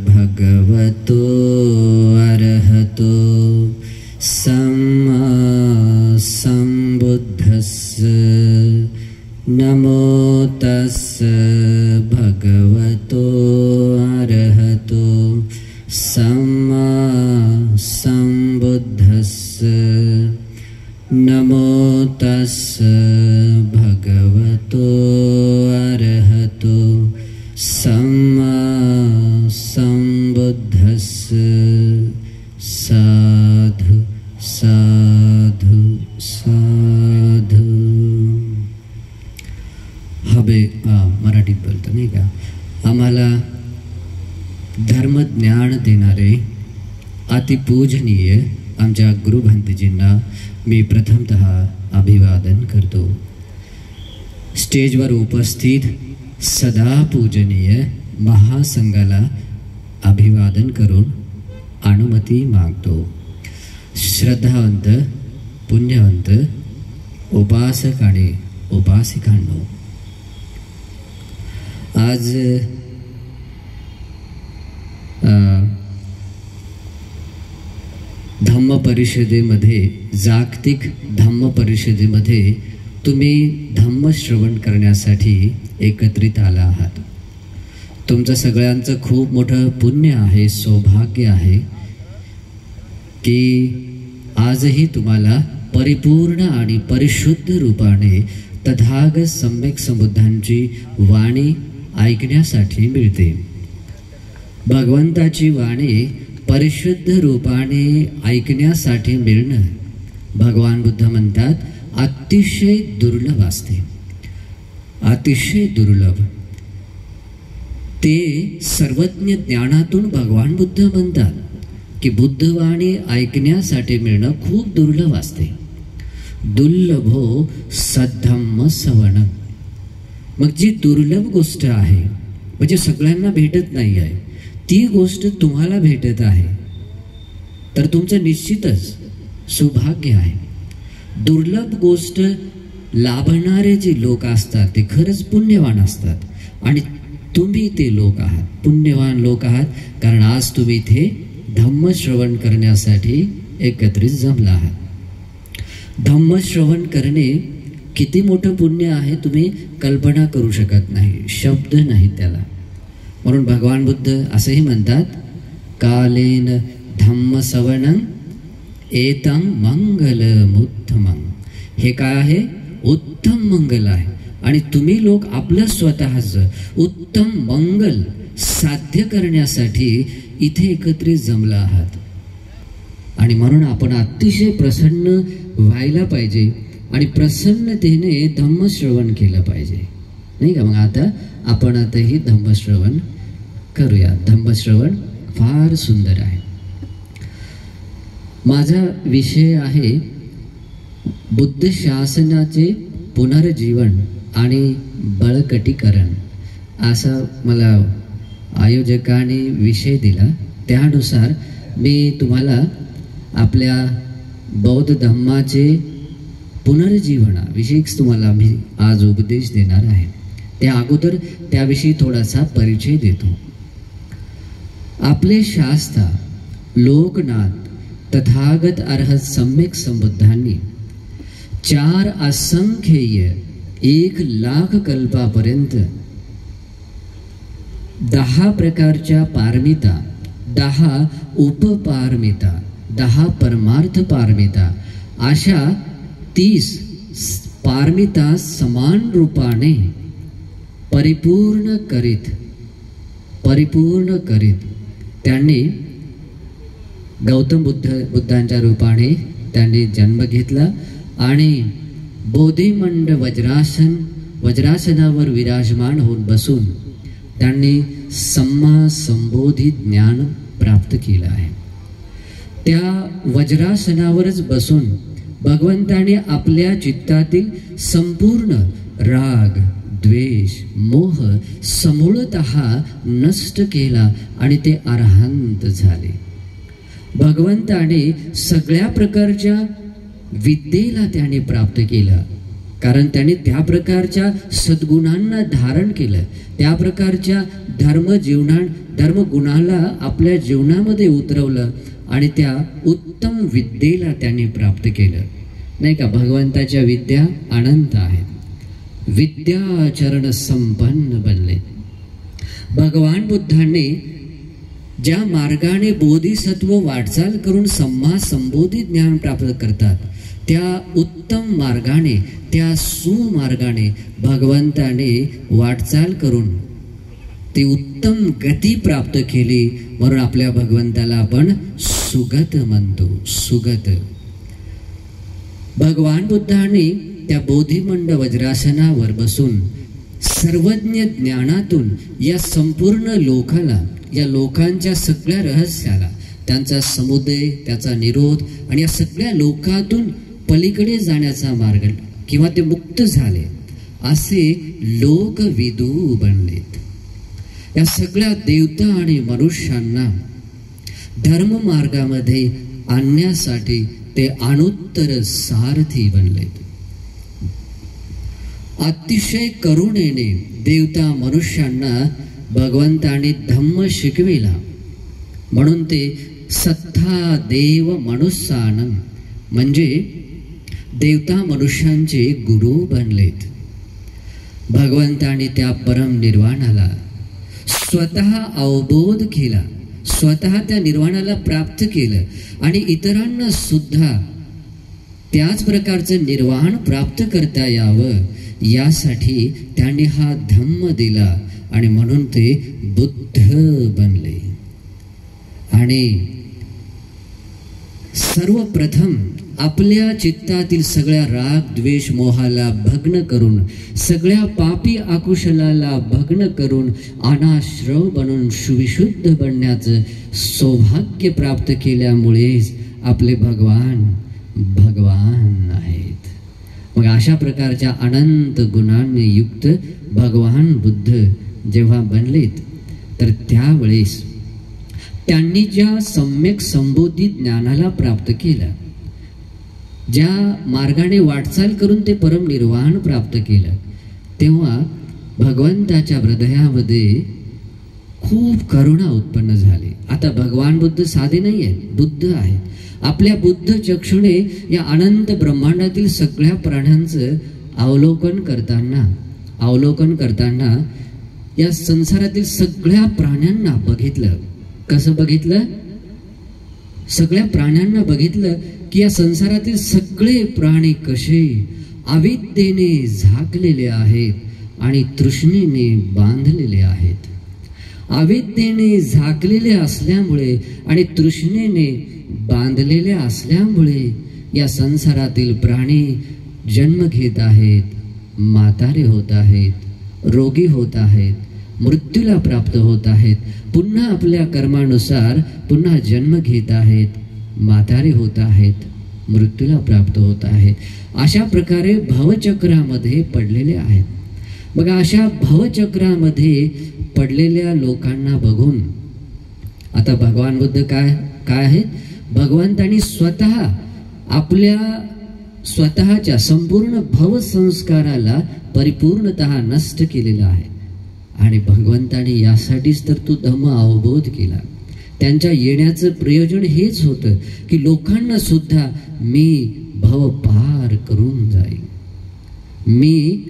भगवतो अरहतो सम्मा सम्बुद्धस्स नमो तस्स भगवतो अरहतो सम्मा सम्बुद्धस्स नमो तस्स भगवतो अरहतो सम्मा सम्बुद्धस्स। साधु साधु साधु। हवे मराठीत बोलतो नाही का, आम्हाला धर्मज्ञान देणारे अतिपूजनीय आमच्या गुरुभंतेजींना मी प्रथमतः अभिवादन करतो। स्टेजवर उपस्थित सदा पूजनीय महासंघाला अभिवादन करून अनुमती मागतो। श्रद्धावंत पुण्यवंत उपासक आणि उपासिकांनो, आज धम्म परिषदेमध्ये, जागतिक धम्म परिषदेमध्ये तुम्ही धम्म श्रवण करण्यासाठी एकत्रित आला आहात। तुमचं सगळ्यांचं खूप मोठं पुण्य आहे, सौभाग्य आहे की आजही तुम्हाला परिपूर्ण आणि परिशुद्ध रूपाने तथागत सम्यक संबुद्धांची वाणी ऐकण्यासाठी मिळते। भगवंताची वाणी परिशुद्ध रूपाने ऐकण्यासाठी मिळणं, भगवान बुद्ध म्हणतात, अतिशय दुर्लभ असते, अतिशय दुर्लभ। ते सर्वज्ञ ज्ञानातून भगवान बुद्ध म्हणतात की बुद्धवाणी ऐकण्यासाठी मिळणं खूप दुर्लभ असते। दुर्लभो सद्धम्म सवणं। मग जी दुर्लभ गोष्ट आहे, म्हणजे सगळ्यांना भेटत नाही आहे, ती गोष्ट तुम्हाला भेटत आहे, तर तुमचं निश्चितच सौभाग्य आहे। दुर्लभ गोष्ट लाभणारे जे लोक असतात ते खरंच पुण्यवान असतात, आणि तुम्ही ते लोक आहात, पुण्यवान लोक आहात, कारण आज तुम्ही इथे धम्म श्रवण करण्यासाठी एकत्रित जमला आहात। धम्म श्रवण करणे किती मोठं पुण्य आहे तुम्ही कल्पना करू शकत नाही, शब्द नाही त्याला। म्हणून भगवान बुद्ध असंही म्हणतात, कालेन धम्म सवणं एतं मंगलमुत्तमं। हे काय आहे? उत्तम मंगल आहे, आणि तुम्ही लोक आपलं स्वतःचं उत्तम मंगल साध्य करण्यासाठी इथे एकत्रित जमला आहात। आणि म्हणून आपण अतिशय प्रसन्न व्हायला पाहिजे आणि प्रसन्नतेने धम्मश्रवण केलं पाहिजे, नाही का? मग आता आपण आताही धम्मश्रवण करूया। धम्मश्रवण फार सुंदर आहे। माझा विषय आहे बुद्ध शासनाचे पुनर्जीवन आणि बळकटीकरण, असा मला आयोजकांनी विषय दिला। त्यानुसार मी तुम्हाला आपल्या बौद्ध धम्माचे पुनर्जीवनाविषयीच तुम्हाला मी आज उपदेश देणार आहे। त्या अगोदर त्याविषयी थोडासा परिचय देतो। आपले शास्त्र, लोकनाथ, तथागत अर्हत सम्यक संबुद्धांनी 4 असंख्येय 1,00,000 कल्पापर्यंत 10 प्रकारच्या पारमिता, 10 उपपारमिता, 10 परमार्थ पारमिता, अशा 30 पारमिता समान रूपाने परिपूर्ण करीत त्यांनी गौतम बुद्धांच्या रूपाने त्यांनी जन्म घेतला आणि बोधिमंड वज्रासनावर विराजमान होऊन बसून त्यांनी सम्मा संबोधित ज्ञान प्राप्त केलं आहे। त्या वज्रासनावरच बसून भगवंताने आपल्या चित्तातील संपूर्ण राग, द्वेष, मोह समूळतः नष्ट केला आणि ते अरहंत झाले। भगवंताने सगळ्या प्रकारच्या विद्येला त्याने प्राप्त केला, कारण त्यांनी त्या प्रकारच्या सद्गुणांना धारण केलं, त्या प्रकारच्या धर्मगुणाला आपल्या जीवनामध्ये उतरवलं आणि त्या उत्तम विद्येला त्यांनी प्राप्त केलं. नाही का, भगवंताच्या विद्या अनंत आहेत, विद्याचरण संपन्न बनले. भगवान बुद्धांनी ज्या मार्गाने बोधिसत्व वाटचाल करून संबोधी ज्ञान प्राप्त करतात, त्या उत्तम मार्गाने, त्या सुमार्गाने भगवंताने वाटचाल करून ती उत्तम गती प्राप्त केली. म्हणून आपल्या भगवंताला आपण सुगत म्हणतो. सुगत. भगवान बुद्धांनी त्या बोधिमंड वज्रासनावर बसून सर्वज्ञ ज्ञानातून या संपूर्ण लोकाला, या लोकांच्या सगळ्या रहस्याला, त्यांचा समुदय, त्याचा निरोध आणि या सगळ्या लोकातून पलीकडे जाण्याचा मार्ग किंवा ते मुक्त झाले असे लोकविदू बनलेत. या सगळ्या देवता आणि मनुष्यांना धर्म मार्गामध्ये आणण्यासाठी ते अनुत्तर सारथी बनलेत. अतिशय करुणेने देवता मनुष्यांना भगवंताने धम्म शिकविला. म्हणून ते सत्ता देव मनुष्यानं म्हणजे देवता मनुष्यांचे गुरु बनलेत. भगवंताने त्या परम निर्वाणाला स्वतः अवबोध केला, स्वतः त्या निर्वाणाला प्राप्त केलं आणि इतरांना सुद्धा त्याच प्रकारचं निर्वाण प्राप्त करता यावं यासाठी त्यांनी हा धम्म दिला आणि म्हणून ते बुद्ध बनले. आणि सर्वप्रथम आपल्या चित्तातील सगळ्या राग द्वेष मोहाला भग्न करून, सगळ्या पापी आकुशलाला भग्न करून अनाश्रव बनून सुविशुद्ध बनण्याचं सौभाग्य प्राप्त केल्यामुळेच आपले भगवान आहेत. मग अशा प्रकारच्या अनंत गुणांनी युक्त भगवान बुद्ध जेव्हा बनलेत, तर त्यावेळेस त्यांनी ज्या सम्यक संबोधी ज्ञानाला प्राप्त केलं, ज्या मार्गाने वाटचाल करून ते परम निर्वाण प्राप्त केलं, तेव्हा भगवंताच्या हृदयामध्ये खूप करुणा उत्पन्न झाली. आता भगवान बुद्ध साधे नाही आहेत, बुद्ध आहेत. आपल्या बुद्ध चक्षुने या अनंत ब्रह्मांडातील सगळ्या प्राण्यांचं अवलोकन करताना या संसारातील सगळ्या प्राण्यांना बघितलं. कसं बघितलं? सगळ्या प्राण्यांना बघितलं की या संसारातील सगळे प्राणी कसे अविद्येने झाकलेले आहेत आणि तृष्णेने बांधलेले आहेत. अविद्येने झाकलेले असल्यामुळे आणि तृष्णेने बांधलेले असल्यामुळे या संसारातील प्राणी जन्म घेत आहेत, म्हातारे होत आहेत, रोगी होत आहेत, मृत्यूला प्राप्त होत आहेत, पुन्हा आपल्या कर्मानुसार पुन्हा जन्म घेत आहेत, म्हातारे होत आहेत, मृत्यूला प्राप्त होत आहेत. अशा प्रकारे भवचक्रामध्ये पडलेले आहेत. मग अशा भवचक्रामध्ये पडलेल्या लोकांना बघून आता भगवान बुद्ध काय आहेत? भगवंतांनी स्वतः आपल्या स्वतःच्या संपूर्ण भवसंस्काराला परिपूर्णतः नष्ट केलेला आहे आणि भगवंताने यासाठीच तर तो धम्म अवबोध केला. त्यांच्या येण्याचं प्रयोजन हेच होतं की लोकांना सुद्धा मी भव पार करून जाईल. मी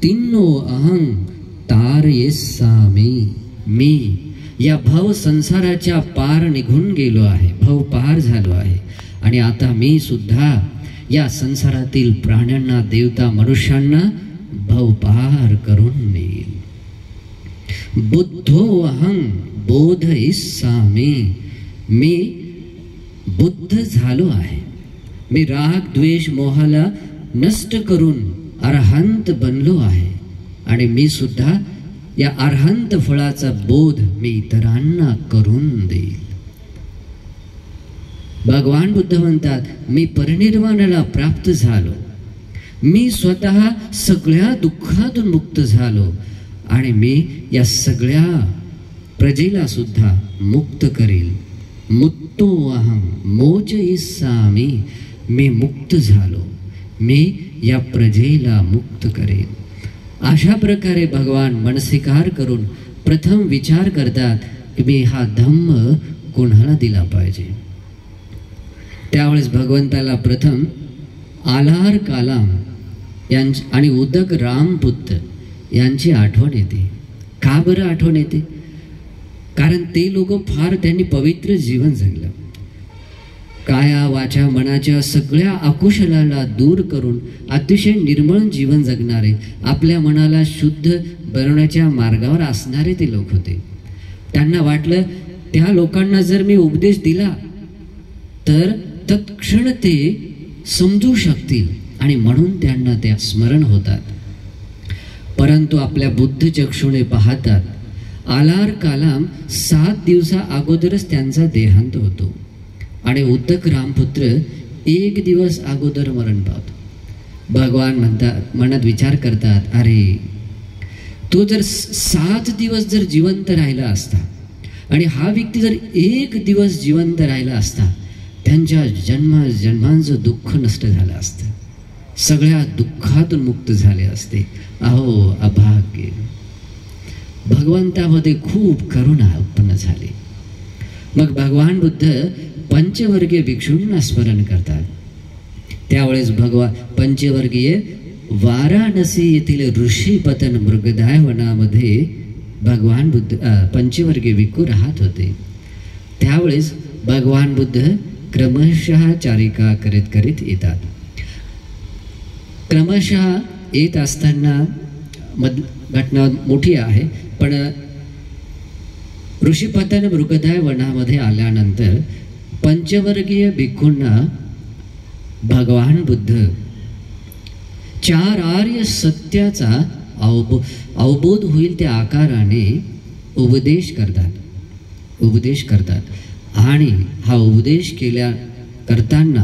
तिन्नो अहं तारयेसामी, मी या भव संसाराच्या पार निघून गेलो आहे, भव पार झालो आहे आणि आता मी सुद्धा या संसारातील प्राण्यांना, देवता मनुष्यांना भव पार करून नेईल. बुद्धो अहं बोधयिष्यामि, मी बुद्ध झालो आहे. मी राग द्वेष मोहाला नष्ट करून अरहंत बनलो आहे आणि मी सुद्धा या अरहंत फळाचा बोध मी इतरांना करून देईल. भगवान बुद्ध म्हणतात, मी परिनिर्वाणाला प्राप्त झालो, मी स्वतः सगळ्या दुःखातून मुक्त झालो आणि मी या सगळ्या प्रजेला सुद्धा मुक्त करेल. मुक्तो अहं मोचयिष्यामि, मी मुक्त झालो, मी या प्रजेला मुक्त करेन. अशा प्रकारे भगवान मनस्वीकार करून प्रथम विचार करतात की मी हा धम्म कोणाला दिला पाहिजे. त्यावेळेस भगवंताला प्रथम आलार कालाम आणि उदक रामपुत्र यांची आठवण येते. का बरं आठवण येते? कारण ते लोक फार त्यांनी पवित्र जीवन जगलं. काया वाचा मनाच्या सगळ्या अकुशलाला दूर करून अतिशय निर्मळ जीवन जगणारे, आपल्या मनाला शुद्ध बनवण्याच्या मार्गावर असणारे ते लोक होते. त्यांना वाटलं त्या लोकांना जर मी उपदेश दिला तर तत्क्षण ते समजू शकतील आणि म्हणून त्यांना त्या स्मरण होतात. परंतु आपल्या बुद्ध चक्षुने पाहतात आलार कालाम 7 दिवसा अगोदरच त्यांचा देहांत होतो आणि उदक रामपुत्र 1 दिवस अगोदर मरण पावतो. भगवान म्हणतात, मनात विचार करतात, अरे तो जर 7 दिवस जर जिवंत राहिला असता आणि हा व्यक्ती जर 1 दिवस जिवंत राहिला असता, त्यांच्या जन्मांचं दुःख नष्ट झालं असतं, सगळ्या दुःखातून मुक्त झाले असते. अहो अभाग्य. भगवंतामध्ये खूप करुणा उत्पन्न झाली. मग भगवान बुद्ध पंचवर्गीय भिक्षूंना स्मरण करतात. त्यावेळेस भगवान पंचवर्गीय वाराणसी येथील ऋषीपतन मृगदाय वनामध्ये भगवान बुद्ध पंचवर्गीय भिक्खू राहत होते. त्यावेळेस भगवान बुद्ध क्रमशः चारिका करीत येतात. क्रमशः येत असताना घटना मोठी आहे, पण ऋषीपतन मृगदाय वनामध्ये आल्यानंतर पंचवर्गीय भिक्खूंना भगवान बुद्ध 4 आर्य सत्याचा अवबोध होईल त्या आकाराने उपदेश करतात. आणि हा उपदेश करताना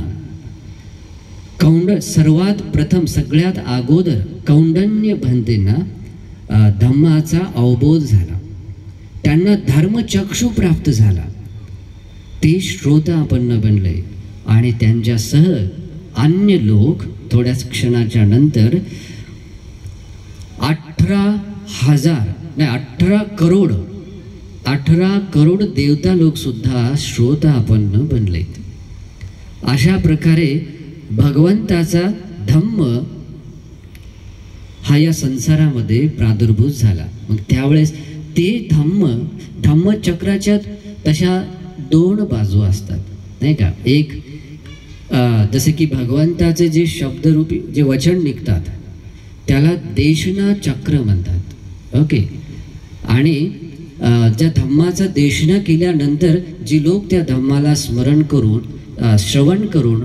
सर्वात प्रथम सगळ्यात अगोदर कौंडन्य भंतेंना धम्माचा अवबोध झाला. त्यांना धर्मचक्षु प्राप्त झाला. ते श्रोतापन्न बनले आणि त्यांच्यासह अन्य लोक थोड्याच क्षणाच्या नंतर 18 करोड देवता लोक सुद्धा श्रोतापन्न बनले. अशा प्रकारे भगवंताचा धम्म हा या संसारामध्ये प्रादुर्भूत झाला. मग त्यावेळेस ते धम्मचक्राच्या तशा 2 बाजू असतात, नाही का? एक जसे की भगवंताचे जे शब्दरूपी जे वचन निघतात त्याला देशना चक्र म्हणतात. ओके. आणि ज्या धम्माचा देशना केल्यानंतर जी लोक त्या धम्माला श्रवण करून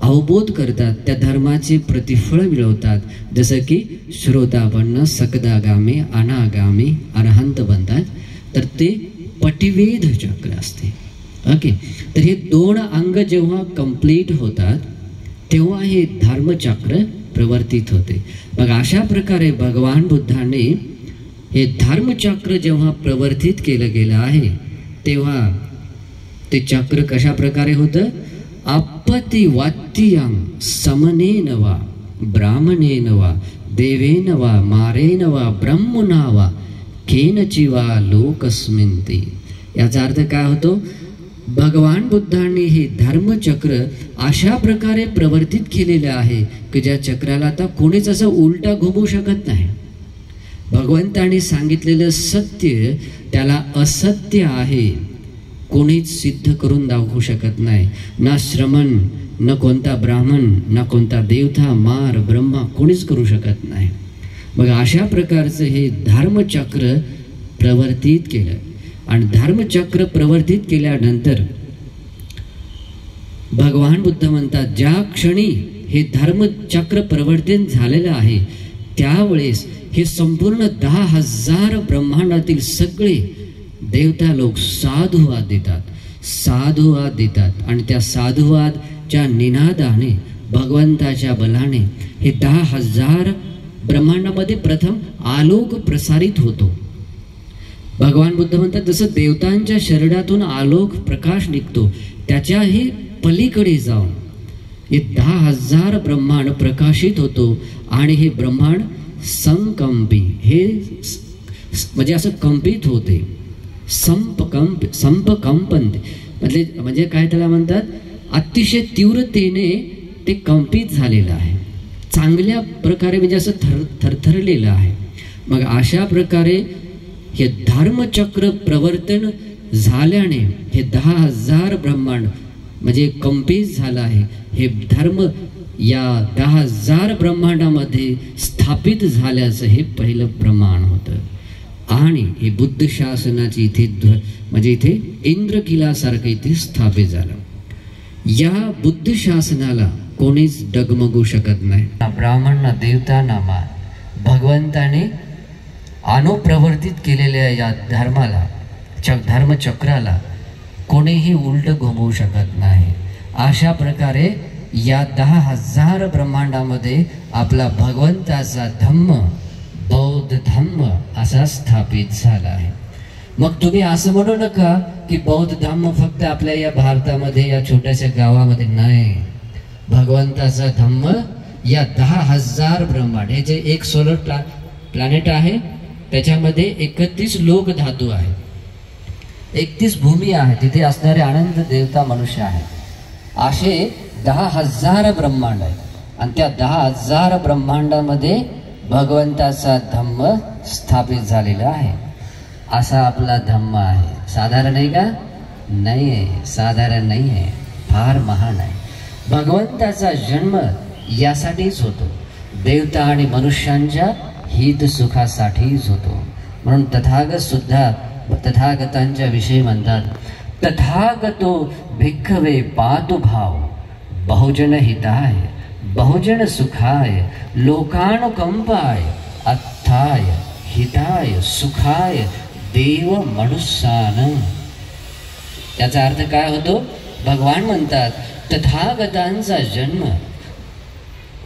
अवबोध करतात, त्या धर्माचे प्रतिफळ मिळवतात. जसं की श्रोतापन्न, सकदागामी, अनागामी, अरहंत बनतात. तर ते पटिवेद चक्र असते. ओके. तर हे 2 अंग जेव्हा कंप्लीट होतात तेव्हा हे धर्मचक्र प्रवर्तित होते. मग अशा प्रकारे भगवान बुद्धाने हे धर्मचक्र जेव्हा प्रवर्तित केलं गेलं आहे तेव्हा ते चक्र कशा प्रकारे होतं? आपत्ती वात्यं समनेन वा ब्राह्मणेन वा देवेन वा मारेन वा ब्रह्मणा वा केनचि वा लोकस्मिन्ति. याचा अर्थ काय होतो? भगवान बुद्धांनी हे धर्मचक्र अशा प्रकारे प्रवर्तित केलेलं आहे की ज्या चक्राला आता कोणीच असं उलटा घुमवू शकत नाही. भगवंतांनी सांगितलेलं सत्य त्याला असत्य आहे कोणीच सिद्ध करून दाखवू शकत नाही. ना श्रमण, न कोणता ब्राह्मण, ना कोणता देवता, मार, ब्रह्मा कोणीच करू शकत नाही. मग अशा प्रकारचं हे धर्मचक्र प्रवर्तित केलं. आणि धर्मचक्र प्रवर्तित केल्यानंतर भगवान बुद्ध म्हणतात, ज्या क्षणी हे धर्मचक्र प्रवर्तित झालेलं आहे त्यावेळेस हे संपूर्ण 10,000 ब्रह्मांडातील सगळे देवता लोक साधुवाद देतात आणि त्या साधुवादच्या निनादाने भगवंताच्या बलाने हे 10,000 ब्रह्मांडामध्ये प्रथम आलोक प्रसारित होतो. भगवान बुद्ध म्हणतात जसं देवतांच्या शरीरातून आलोक प्रकाश निघतो त्याच्याही पलीकडे जाऊन हे 10,000 ब्रह्मांड प्रकाशित होतो आणि हे ब्रह्मांड संकंपी, हे म्हणजे असं कंपित होते, संपकंपनते, म्हणजे काय त्याला म्हणतात, अतिशय तीव्रतेने ते कंपित झालेलं आहे, चांगल्या प्रकारे म्हणजे असं थरथरलेलं आहे. मग अशा प्रकारे हे धर्मचक्र प्रवर्तन झाल्याने हे 10,000 ब्रह्मांड म्हणजे कंपित झालं आहे. हे धर्म या 10,000 ब्रह्मांडामध्ये स्थापित झाल्याचं हे पहिलं प्रमाण होतं. आणि हे बुद्ध शासनाची इथे म्हणजे इथे इंद्रकिलासारखं इथे स्थापित झालं. या बुद्ध शासनाला कोणीच डगमगू शकत नाही. ब्राह्मण देवता नामा भगवंताने अनुप्रवर्तित केलेल्या या धर्माला, धर्मचक्राला कोणीही उलट घुमवू शकत नाही. अशा प्रकारे या 10,000 ब्रह्मांडामध्ये आपला भगवंताचा धम्म, बौद्ध धम्म असा स्थापित झाला आहे. मग तुम्ही असं म्हणू नका की बौद्ध धम्म फक्त आपल्या या भारतामध्ये या छोट्याशा गावामध्ये नाही. भगवंताचा धम्म या 10,000 ब्रह्मांड, हे जे एक सोलर प्लॅनेट आहे त्याच्यामध्ये 31 लोक धातू आहे, 31 भूमी आहे, तिथे असणारे अनंत देवता मनुष्य आहेत. असे 10,000 ब्रह्मांड आहेत आणि त्या 10,000 ब्रह्मांडामध्ये भगवंताचा धम्म स्थापित झालेला आहे. असा आपला धम्म आहे. साधारण आहे का? नाही आहे, साधारण नाही आहे, फार महान आहे. भगवंताचा जन्म यासाठीच होतो, देवता आणि मनुष्यांच्या हित सुखासाठीच होतो. म्हणून तथागत सुद्धा तथागतांच्या विषयी म्हणतात, तथागतो भिक्खवे पातु भाव, बहुजन हिताय बहुजन सुखाय लोकानुकंपाय अत्थाय हिताय सुखाय देव मनुष्यान. याचा अर्थ काय होतो? भगवान म्हणतात तथागतांचा जन्म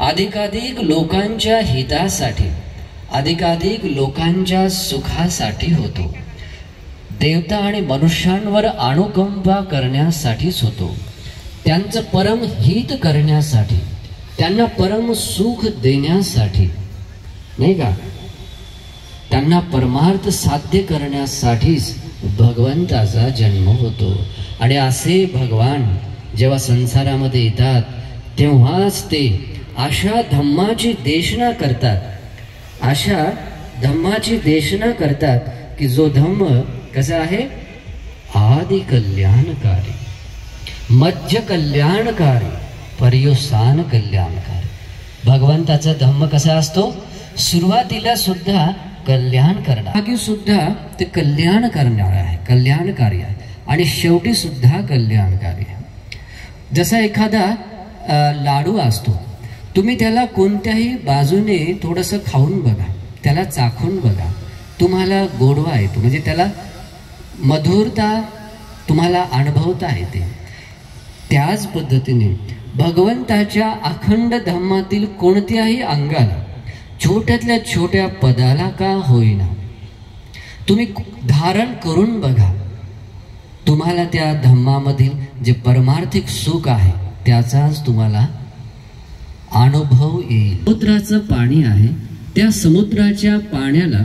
अधिकाधिक लोकांच्या हितासाठी, अधिकाधिक लोकांच्या सुखासाठी होतो. देवता आणि मनुष्यांवर अनुकंपा करण्यासाठीच होतो, त्यांचं परम हित करण्यासाठी, त्यांना परम सुख देण्यासाठी, नाही का, त्यांना परमार्थ साध्य करण्यासाठीच भगवंताचा जन्म होतो. आणि असे भगवान जेव्हा संसारामध्ये येतात तेव्हाच ते अशा धम्माची देशना करतात, अशा धम्माची देशना करतात की जो धम्म कसा आहे? आदि कल्याणकारी, मध्य कल्याणकारी, पर्युसान कल्याणकारी. भगवंताचा धम्म कसा असतो? सुरुवातीला सुद्धा कल्याण करणार, आगी सुद्धा ते कल्याण करणार आहे, कल्याणकारी आहे, आणि शेवटी सुद्धा कल्याणकारी आहे. जसा एखादा लाडू असतो, तुम्ही त्याला कोणत्याही बाजूने थोडंसं खाऊन बघा, त्याला चाखून बघा, तुम्हाला गोडवा येतो, म्हणजे त्याला मधुरता तुम्हाला अनुभवता येते. त्याच पद्धतीने भगवंताच्या अखंड धम्मातील कोणत्याही अंगाला, छोट्यातल्या छोट्या पदाला का होईना, तुम्ही धारण करून बघा, तुम्हाला त्या धम्मामधील जे परमार्थिक सुख आहे त्याचाच तुम्हाला अनुभव येईल. समुद्राचं पाणी आहे, त्या समुद्राच्या पाण्याला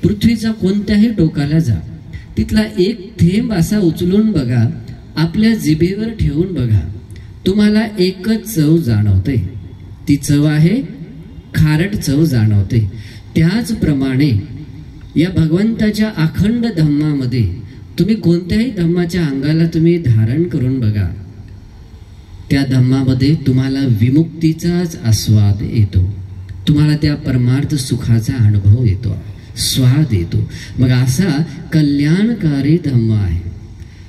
पृथ्वीच्या कोणत्याही टोकाला जा, तिथला एक थेंब असा उचलून बघा, आपल्या जिभेवर ठेवून बघा, तुम्हाला एकच चव जाणवते, ती चव आहे खारट चव जाणवते. त्याचप्रमाणे या भगवंताच्या अखंड धम्मामध्ये तुम्ही कोणत्याही धम्माच्या अंगाला तुम्ही धारण करून बघा, त्या धम्मामध्ये तुम्हाला विमुक्तीचाच आस्वाद येतो, तुम्हाला त्या परमार्थ सुखाचा अनुभव येतो, स्वाद येतो. मग असा कल्याणकारी धम्म आहे.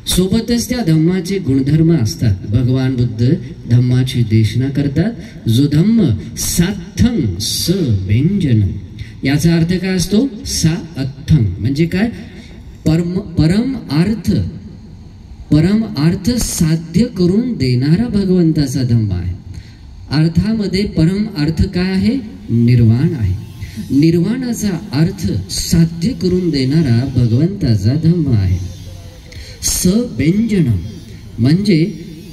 सोबतच त्या धम्माचे गुणधर्म असतात. भगवान बुद्ध धम्माची देशना करतात, जो धम्म सात्थं स व्यंजन. याचा अर्थ काय असतो? सा अत्थं म्हणजे काय? परम अर्थ साध्य करून देणारा भगवंताचा धम्म आहे. अर्थामध्ये परम अर्थ काय आहे? निर्वाण आहे. निर्वाणाचा अर्थ साध्य करून देणारा भगवंताचा धम्म आहे. सव्यंजनम म्हणजे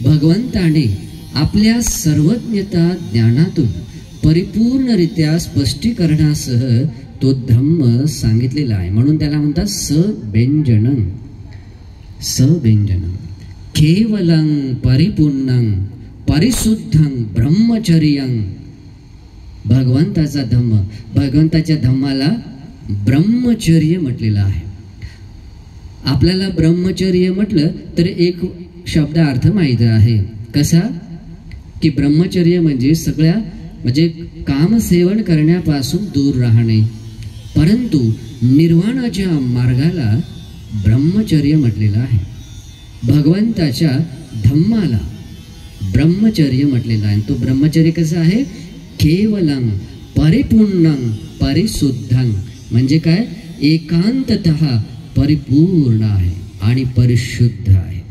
भगवंताने आपल्या सर्वज्ञता ज्ञानातून परिपूर्णरित्या स्पष्टीकरणासह तो धम्म सांगितलेला आहे. म्हणून त्याला म्हणतात सव्यंजनं. सव्यंजनं केवलं परिपूर्णं परिशुद्धं ब्रह्मचर्यं. भगवंताचा धम्म, भगवंताच्या धम्माला ब्रह्मचर्य म्हटलेलं आहे. आपल्याला ब्रह्मचर्य म्हटलं तर एक शब्दार्थ माहित आहे. कसा की ब्रह्मचर्य म्हणजे सगळ्या म्हणजे कामसेवन करण्यापासून दूर राहणे. परंतु निर्वाणाच्या मार्गाला ब्रह्मचर्य म्हटलेलं आहे. भगवंताच्या धम्माला ब्रह्मचर्य म्हटलेलं आहे. तो ब्रह्मचर्य कसं आहे? केवलं परिपूर्णं परिशुद्धं. म्हणजे काय? एकांततः परिपूर्ण आहे आणि परिशुद्ध आहे.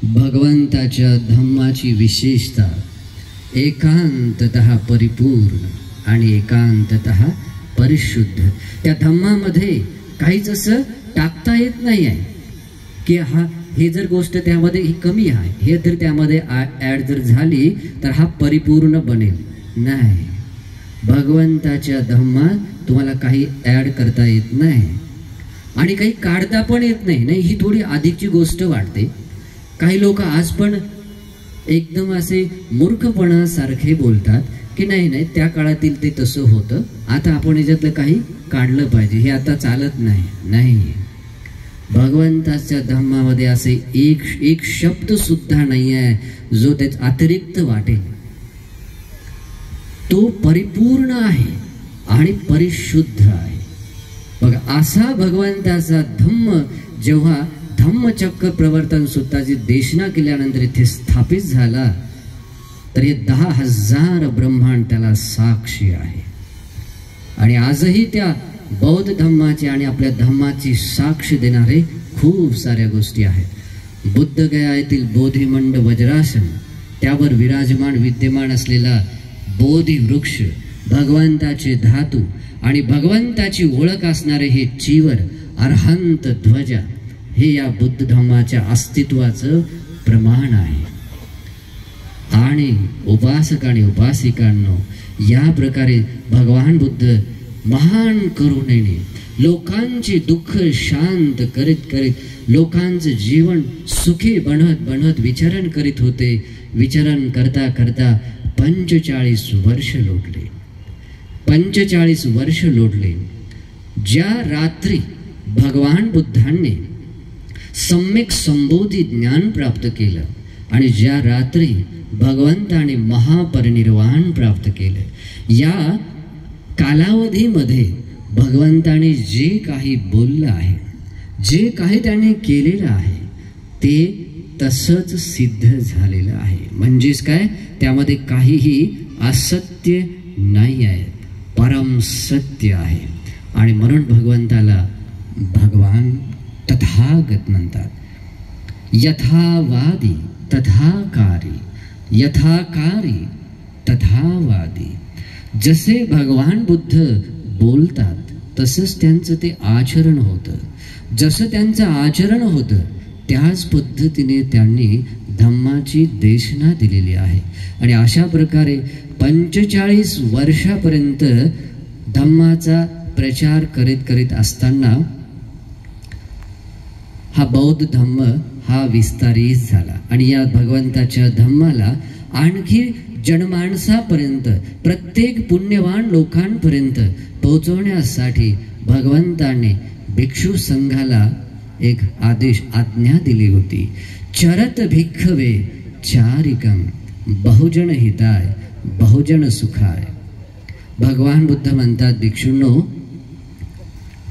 भगवंताच्या धम्माची विशेषता एकांततः परिपूर्ण आणि एकांततः परिशुद्ध. त्या धम्मामध्ये काहीच असं टाकता येत नाही आहे की हे जर गोष्ट त्यामध्ये ही कमी आहे, हे जर त्यामध्ये ॲड जर झाली तर हा परिपूर्ण बनेल. नाही, भगवंताच्या धम्मात तुम्हाला काही ॲड करता येत नाही आणि काही काढता पण येत नाही. नाही, ही थोडी अधिकची गोष्ट वाटते. काही लोक आज पण एकदम असे मूर्खपणासारखे बोलतात की नाही नाही त्या काळातील ते तसं होतं, आता आपण याच्यातलं काही काढलं पाहिजे, हे आता चालत नाही. नाही, भगवंताच्या धम्मामध्ये असे एक शब्द सुद्धा नाही आहे जो त्याच अतिरिक्त वाटेल. तो परिपूर्ण आहे आणि परिशुद्ध आहे. बघा, असा भगवंताचा धम्म जेव्हा धम्मचक्र प्रवर्तन सूत्राची देशना केल्यानंतर इथे स्थापित झाला तर हे 10,000 ब्रह्मांड त्याला साक्षी आहे. आणि आजही त्या बौद्ध धम्माची आणि आपल्या धम्माची साक्ष देणारे खूप साऱ्या गोष्टी आहेत. बुद्धगया येथील बोधिमंड वज्रासन, त्यावर विद्यमान असलेला बोधी वृक्ष, भगवंताचे धातू आणि भगवंताची ओळख असणारे हे चीवर, अर्हंत ध्वजा, हे या बुद्ध धम्माच्या अस्तित्वाचं प्रमाण आहे. आणि उपासक आणि उपासिकांनो, या प्रकारे भगवान बुद्ध महान करुणेने लोकांचे दुःख शांत करीत करीत लोकांचं जीवन सुखी बनवत विचरण करीत होते. विचरण करता करता 45 वर्ष लोटले. 45 वर्ष लोटले. ज्या रात्री भगवान बुद्धांनी सम्यक संबोधी ज्ञान प्राप्त केलं आणि ज्या रात्री भगवंताने महापरिनिर्वाण प्राप्त केलं, या कालावधीमध्ये भगवंताने जे काही बोललं आहे, जे काही त्याने केलेलं आहे ते तसंच सिद्ध झालेलं आहे. म्हणजेच काय? त्यामध्ये काहीही असत्य नाही आहे, परम सत्य आहे. आणि म्हणून भगवंताला भगवान तथागत म्हणतात. यथावादी तथाकारी, यथाकारी तथावादी. जसे भगवान बुद्ध बोलतात तसंच त्यांचं ते आचरण होतं. जसं त्यांचं आचरण होतं त्याच पद्धतीने त्यांनी धम्माची देशना दिलेली आहे. आणि अशा प्रकारे 45 वर्षापर्यंत धम्माचा प्रचार करीत असताना हा बौद्ध धम्म हा विस्तारित झाला. आणि या भगवंताच्या धम्माला आणखी जनमानसापर्यंत, प्रत्येक पुण्यवान लोकांपर्यंत पोहोचवण्यासाठी भगवंताने भिक्षू संघाला एक आज्ञा दिली होती. चरत भिक्खवे चारिकम बहुजन हिताय बहुजन सुखाय. भगवान बुद्ध म्हणतात, भिक्षूंनो,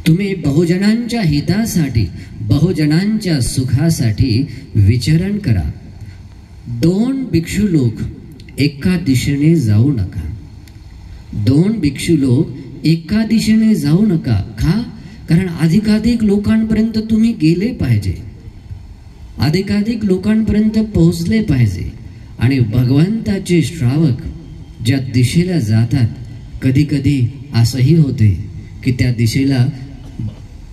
तुम्ही बहुजनांच्या हितासाठी, बहुजनांच्या सुखासाठी विचरण करा. 2 भिक्षू लोक एका दिशेने जाऊ नका. 2 भिक्षू लोक एका दिशेने जाऊ नका. का? कारण अधिकाधिक लोकांपर्यंत तुम्ही गेले पाहिजे, अधिकाधिक लोकांपर्यंत पोहोचले पाहिजे. आणि भगवंताचे श्रावक ज्या दिशेला जातात, कधी कधी असंही होते की त्या दिशेला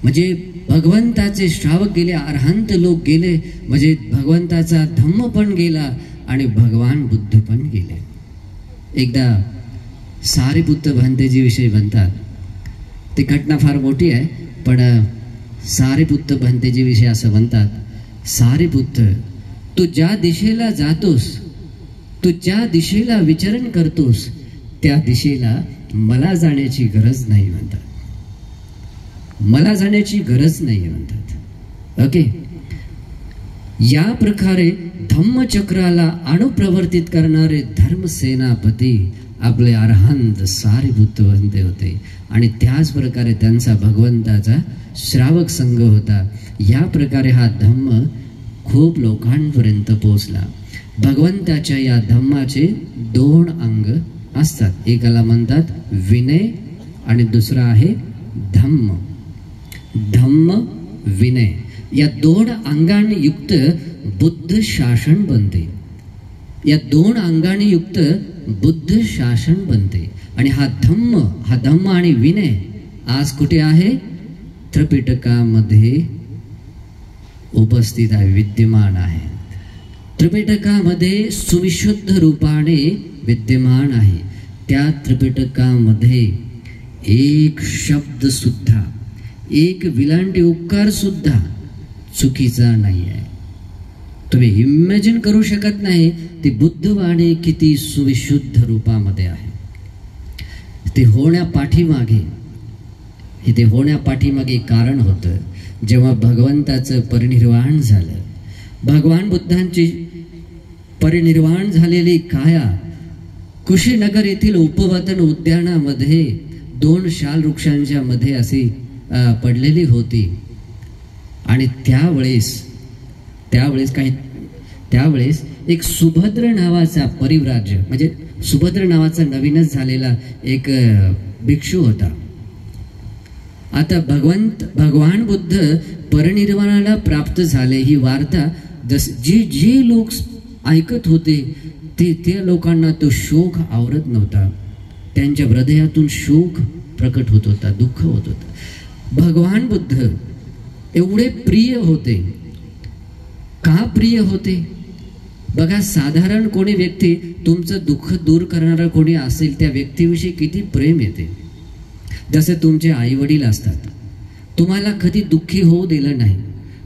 म्हणजे भगवंताचे श्रावक गेले, अर्हंत लोक गेले, म्हणजे भगवंताचा धम्म पण गेला आणि भगवान बुद्ध पण गेले. एकदा सारीपुत्त भांतेजी विषयी म्हणतात, ती घटना फार मोठी आहे, पण सारीपुत्त भांतेजी विषयी असं म्हणतात, सारीपुत्र, तू ज्या दिशेला जातोस, तू ज्या दिशेला विचरण करतोस, त्या दिशेला मला जाण्याची गरज नाही म्हणतात. मला जाण्याची गरज नाही म्हणतात. ओके. या प्रकारे धम्मचक्राला अनुप्रवर्तित करणारे धर्मसेनापती आपले अरहंत सारीपुत्त भांते होते. आणि त्याच प्रकारे त्यांचा भगवंताचा श्रावक संघ होता. या प्रकारे हा धम्म खूप लोकांपर्यंत पोहोचला. भगवंताच्या या धम्माचे 2 अंग असतात. एकाला म्हणतात विनय आणि दुसरा आहे धम्म. धम्म विनय या 2 अंगांनी युक्त बुद्ध शासन बनते. या 2 अंगांनी युक्त बुद्ध शासन बनते. आणि हा धम्म आणि विनय आज कुठे आहे? त्रिपिटकामध्ये उपस्थित आहे, विद्यमान आहे. त्रिपिटकामध्ये सुविशुद्ध रूपाने विद्यमान आहे. त्या त्रिपिटकामध्ये एक शब्द सुद्धा, एक विलांटी उकार सुद्धा चुकीचा नाही आहे. तुम्ही इमॅजिन करू शकत नाही ती बुद्धवाणी किती सुविशुद्ध रूपामध्ये आहे. ते होण्यापाठीमागे कारण होतं. जेव्हा भगवंताचं परिनिर्वाण झालं, भगवान बुद्धांची परिनिर्वाण झालेली काया कुशीनगर येथील उपवदन उद्यानामध्ये 2 शाल वृक्षांच्या मध्ये अशी पडलेली होती. आणि त्यावेळेस एक सुभद्र नावाचा परिव्राज्य, म्हणजे सुभद्र नावाचा नवीनच झालेला एक भिक्षू होता. आता भगवान बुद्ध परिनिर्वाणाला प्राप्त झाले ही वार्ता जे लोक ऐकत होते त्या लोकांना तो शोक आवरत नव्हता. त्यांच्या हृदयातून शोक प्रकट होत होता, दुःख होत होतं. भगवान बुद्ध एवढे प्रिय होते. का प्रिय होते? बघा, साधारण कोणी व्यक्ती तुमचं दुःख दूर करणारा कोणी असेल त्या व्यक्तीविषयी किती प्रेम येते. जसे तुमचे आई वडील असतात, तुम्हाला कधी दुःखी होऊ दिलं नाही,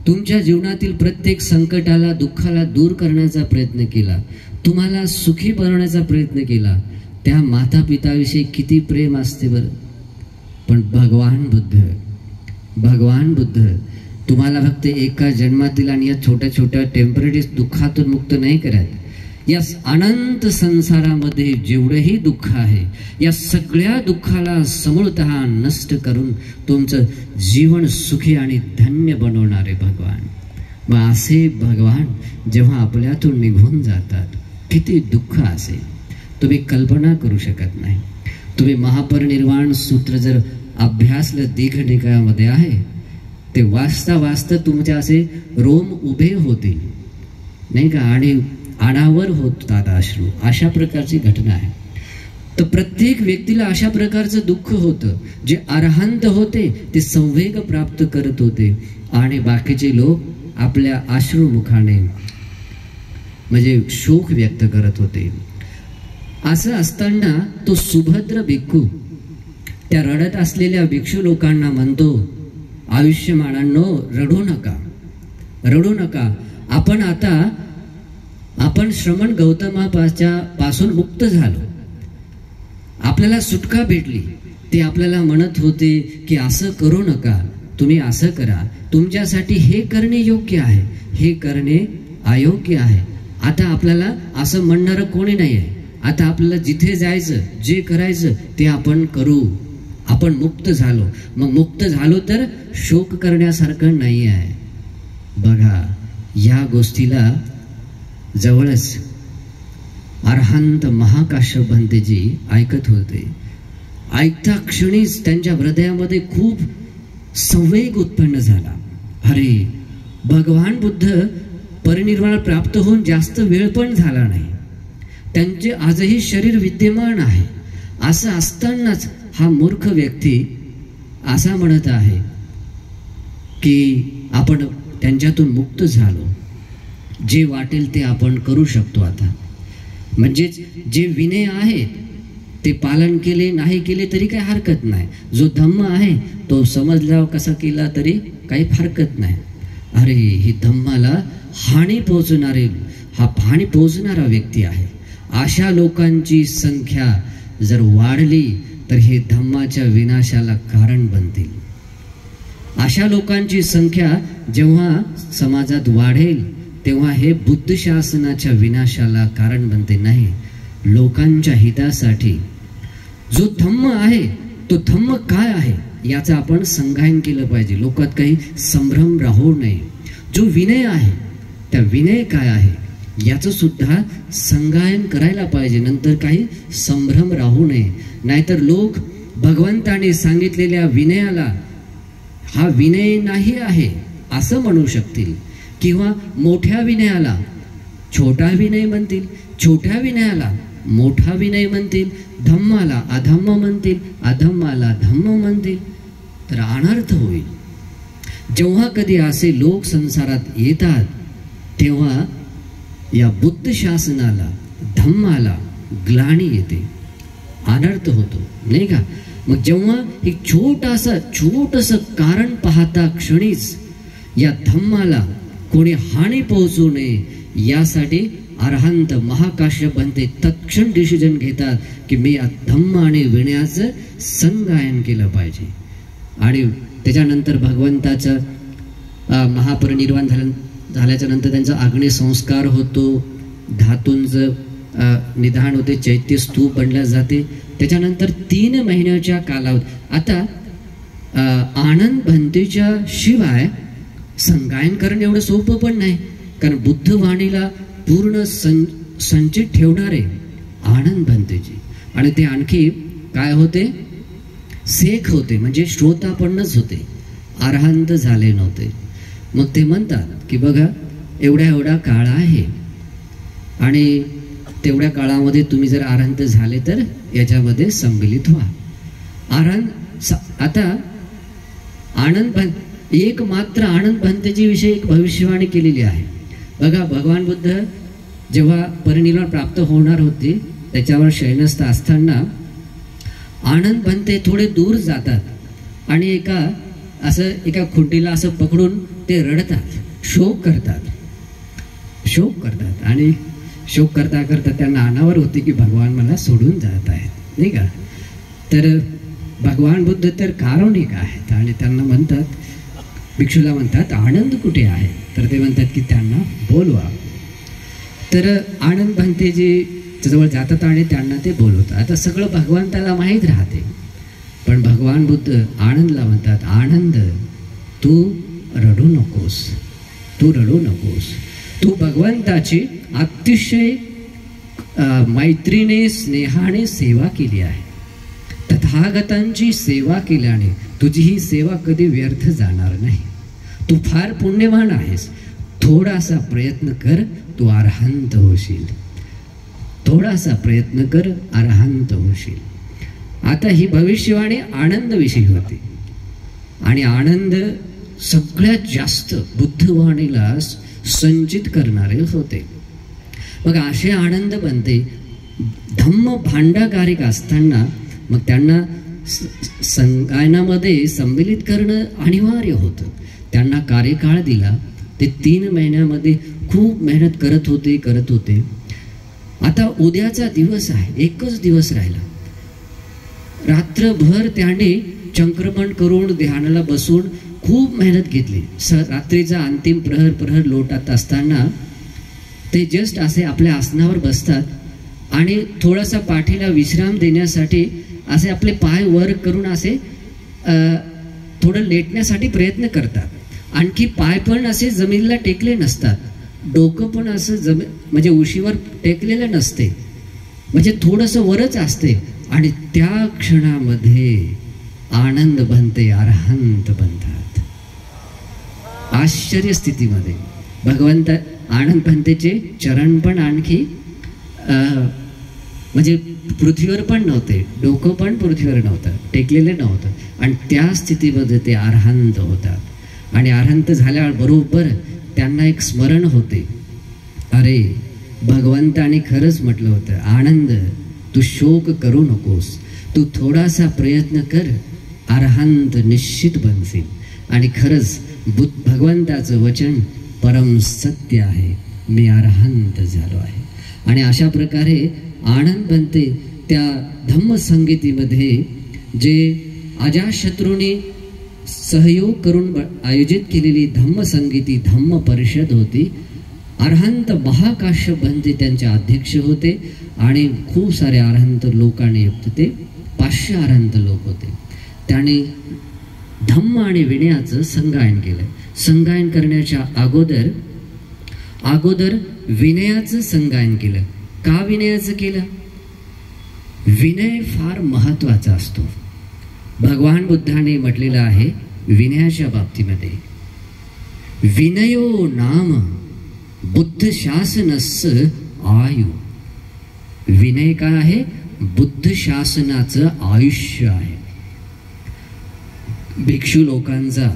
तुमच्या जीवनातील प्रत्येक संकटाला दुःखाला दूर करण्याचा प्रयत्न केला, तुम्हाला सुखी बनवण्याचा प्रयत्न केला, त्या माता पिताविषयी किती प्रेम असते बरं. पण भगवान बुद्ध तुम्हाला फक्त एका जन्मातील आणि या छोट्या छोट्या टेम्पररी दुःखातून मुक्त नाही करत. या अनंत संसारामध्ये जेवढेही दुःख आहे, या सगळ्या दुःखाला समूळतः नष्ट करून तुमचं जीवन सुखी आणि धन्य बनवणारे भगवान. मग असे भगवान जेव्हा आपल्यातून निघून जातात, किती दुःख असेल तुम्ही कल्पना करू शकत नाही. तुम्ही महापरिनिर्वाण सूत्र जर अभ्यासलं, दीघनिकायामध्ये आहे, ते वाचता तुमचे असे रोम उभे होते नाही का, आणि अनावर होतात अश्रू. अशा प्रकारची घटना आहे. तर प्रत्येक व्यक्तीला अशा प्रकारचं दुःख होतं. जे अरहंत होते ते संवेग प्राप्त करत होते आणि बाकीचे लोक आपल्या अश्रुमुखाने म्हणजे शोक व्यक्त करत होते. असं असताना तो सुभद्र भिक्खू त्या रडत असलेल्या भिक्षू लोकांना म्हणतो, आयुष्यमानांनो, रडू नका. आपण श्रमण गौतमाच्या पासून मुक्त झालो, आपल्याला सुटका भेटली. ते आपल्याला म्हणत होते की असं करू नका, तुम्ही असं करा, तुमच्यासाठी हे करणे योग्य आहे, हे करणे अयोग्य आहे. आता आपल्याला असं म्हणणारं कोणी नाही आहे. आता आपल्याला जिथे जायचं, जे करायचं ते आपण करू. आपण मुक्त झालो. मग मुक्त झालो तर शोक करण्यासारखं नाही आहे. बघा, या गोष्टीला जवळच अरहंत महाकाश्यप भंतेजी ऐकत होते. ऐकता क्षणीच त्यांच्या हृदयामध्ये खूप संवेग उत्पन्न झाला. अरे, भगवान बुद्ध परिनिर्वाण प्राप्त होऊन जास्त वेळ पण झाला नाही, त्यांचे आजही शरीर विद्यमान आहे. असं असतानाच हा मूर्ख व्यक्ती असा म्हणत आहे की आपण त्यांच्यातून मुक्त झालो. जे वाटेल ते आपण करू शकतो आता. म्हणजेच जे विनय आहेत ते पालन केले नाही केले तरी काही हरकत नाही. जो धम्म आहे तो समजला कसा केला तरी काही हरकत नाही. अरे ही धम्माला हानी पोहोचणारा व्यक्ती आहे. अशा लोकांची संख्या जर वाढली तर हे धम्माच्या विनाशाला कारण बनतील. अशा लोकांची संख्या जेव्हा समाजात वाढेल तेव्हा हे बुद्ध शासनाच्या विनाशाला कारण बनते. नाही, लोकांच्या हितासाठी जो धम्म आहे तो धम्म काय आहे याचं आपण संगायन केलं पाहिजे. लोकात काही संभ्रम राहू नये. जो विनय आहे त्या विनय काय आहे याचं सुद्धा संगायन करायला पाहिजे. नंतर काही संभ्रम राहू नये. नाहीतर लोक भगवंताने सांगितलेल्या विनयाला हा विनय नाही आहे असं म्हणू शकतील, किंवा मोठ्या विनयाला छोटा विनय म्हणतील, छोट्या विनयाला मोठा विनय म्हणतील, धम्माला अधम्म म्हणतील, अधम्माला धम्म म्हणतील. तर अनर्थ होईल. जेव्हा कधी असे लोक संसारात येतात तेव्हा या बुद्ध शासनाला धम्माला ग्लानी येते, अनर्थ होतो, नाही का. मग जेव्हा एक छोटंसं कारण पाहता क्षणीच या धम्माला कोणी हानी पोहोचू नये यासाठी अरहंत महाकाश्यप बनते तत्क्षण डिसिजन घेतात की मी या धम्म आणि विनयाचं संगायन केलं पाहिजे. आणि त्याच्यानंतर भगवंताचं महापरिनिर्वाण झाल्याच्या नंतर त्यांचा अग्नी संस्कार होतो, धातूंचं निधान होते, चैत्य स्तूप बनल्या जाते. त्याच्यानंतर 3 महिन्याच्या कालावधीत आता आनंद भंतेच्या शिवाय संगायन करणं एवढं सोपं पण नाही. कारण बुद्ध वाणीला पूर्ण संचित ठेवणारे आनंद भंतेजी, आणि ते आणखी काय होते, सेख होते, म्हणजे श्रोतापन्नच होते, अरहंत झाले नव्हते. मग ते म्हणतात की बघा एवढा काळ आहे आणि तेवढ्या काळामध्ये तुम्ही जर अरहंत झाले तर याच्यामध्ये संमिलित व्हा. आता एक मात्र आनंद भंतेची विषयी एक भविष्यवाणी केलेली आहे. बघा भगवान बुद्ध जेव्हा परिनिर्वाण प्राप्त होणार होते त्याच्यावर शयनस्थ असताना आनंद भंते थोडे दूर जातात आणि एका खुंटीला असं पकडून ते रडतात, शोक करतात आणि शोक करता त्यांना अनावर होते की भगवान मला सोडून जात आहेत, नाही का. तर भगवान बुद्ध तर कारुणिक आहेत आणि त्यांना म्हणतात, भिक्षूला म्हणतात आनंद कुठे आहे, तर ते म्हणतात की त्यांना बोलवा. तर आनंद भंतेजी जवळ जातात आणि त्यांना ते बोलवतात. आता सगळं भगवंताला माहीत राहते, पण भगवान बुद्ध आनंदला म्हणतात, आनंद तू रडू नकोस, तू भगवंताची अतिशय मैत्रीने स्नेहाने सेवा केली आहे. तथागतांची सेवा केल्याने तुझी ही सेवा कधी व्यर्थ जाणार नाही. तू फार पुण्यवान आहेस. थोडासा प्रयत्न कर, तू अरहंत होशील. थोडासा प्रयत्न कर, अरहंत होशील. आता ही भविष्यवाणी आनंद विषयी होती आणि आनंद सगळ्यात जास्त बुद्धवाणीला संचित करणारे होते. मग असे आनंद बनते धम्म भांडागारिक असताना मग त्यांना संगायनामध्ये संमिलित करणं अनिवार्य होतं. त्यांना कार्यकाळ दिला. ते 3 महिन्यामध्ये खूप मेहनत करत होते. आता उद्याचा दिवस आहे, एकच दिवस राहिला. रात्रभर त्याने चंक्रमण करून ध्यानाला बसून खूप मेहनत घेतली. रात्रीचा अंतिम प्रहर लोटत असताना ते जस्ट असे आपल्या आसनावर बसतात आणि थोडासा पाठीला विश्राम देण्यासाठी असे आपले पाय वर करून असे थोडं लेटण्यासाठी प्रयत्न करतात. आणखी पाय पण असे जमिनीला टेकले नसतात, डोकं पण असं म्हणजे उशीवर टेकलेलं नसते, म्हणजे थोडंसं वरच असते. आणि त्या क्षणामध्ये आनंद बनते, अरहंत बनतात. आश्चर्य स्थितीमध्ये भगवंत आनंद भंतेचे चरण पण आणखी म्हणजे पृथ्वीवर पण नव्हते, डोकं पण पृथ्वीवर नव्हतं, टेकलेलं नव्हतं. आणि त्या स्थितीमध्ये ते अरहंत होतात. आणि अरहंत झाल्यावर बरोबर त्यांना एक स्मरण होते अरे भगवंताने खरंच म्हटलं होतं, आनंद तू शोक करू नकोस, तू थोडासा प्रयत्न कर, अरहंत निश्चित बनशील. आणि खरंच भगवंताचं वचन परम सत्य आहे, मी अरहंत झालो आहे. आणि अशा प्रकारे आनंद बनते. त्या धम्मसंगीतीमध्ये जे अजाशत्रूने सहयोग करून आयोजित केलेली धम्मसंगीती धम्म परिषद होती. अरहंत महाकाश्यप बनते त्यांचे अध्यक्ष होते आणि खूप सारे अरहंत लोकांनी युक्त ते 500 अरहंत लोक होते. त्याने धम्म आणि विनयाचं संगायन केलं. संगायन करण्याच्या अगोदर विनयाचं संगायन केलं. का विनयाचं केलं? विनय फार महत्वाचा असतो. भगवान बुद्धाने म्हटलेलं आहे विनयाच्या बाबतीमध्ये, विनयो नाम बुद्ध शासनस्य आयु. विनय काय आहे? बुद्ध शासनाचं आयुष्य आहे. भिक्षू लोकांचा,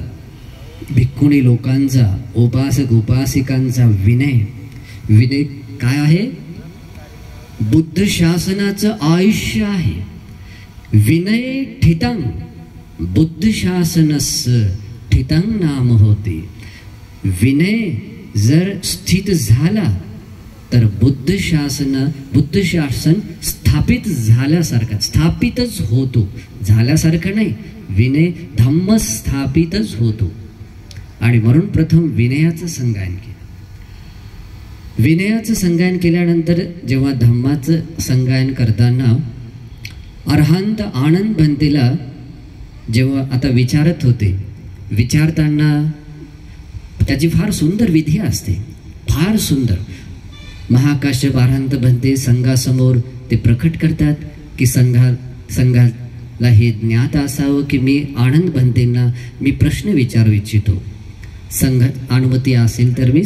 भिक्खुणी लोकांचा, उपासक उपासिकांचा विनय काय आहे? बुद्ध शासनाचं आयुष्य आहे. विनय ठितं बुद्ध शासनस्य ठितं नाम होते. विनय जर स्थित झाला तर बुद्ध शासन स्थापित झाल्यासारखं, स्थापितच होतो, झाल्यासारखं नाही, विनय धम्म स्थापितच होतो. आणि म्हणून प्रथम विनयाचं संगायन केलं. विनयाचं संगायन केल्यानंतर जेव्हा धम्माचं संगायन करताना अरहंत आनंद बनतेला जेव्हा आता विचारत होते, विचारताना त्याची फार सुंदर विधी असते, फार सुंदर. महाकाश्यप अरहंत बनते संघासमोर ते प्रकट करतात की संघाला हे ज्ञात असावं की मी आनंद बनतेंना मी प्रश्न विचारू इच्छितो. संघात अनुमती असेल तर मी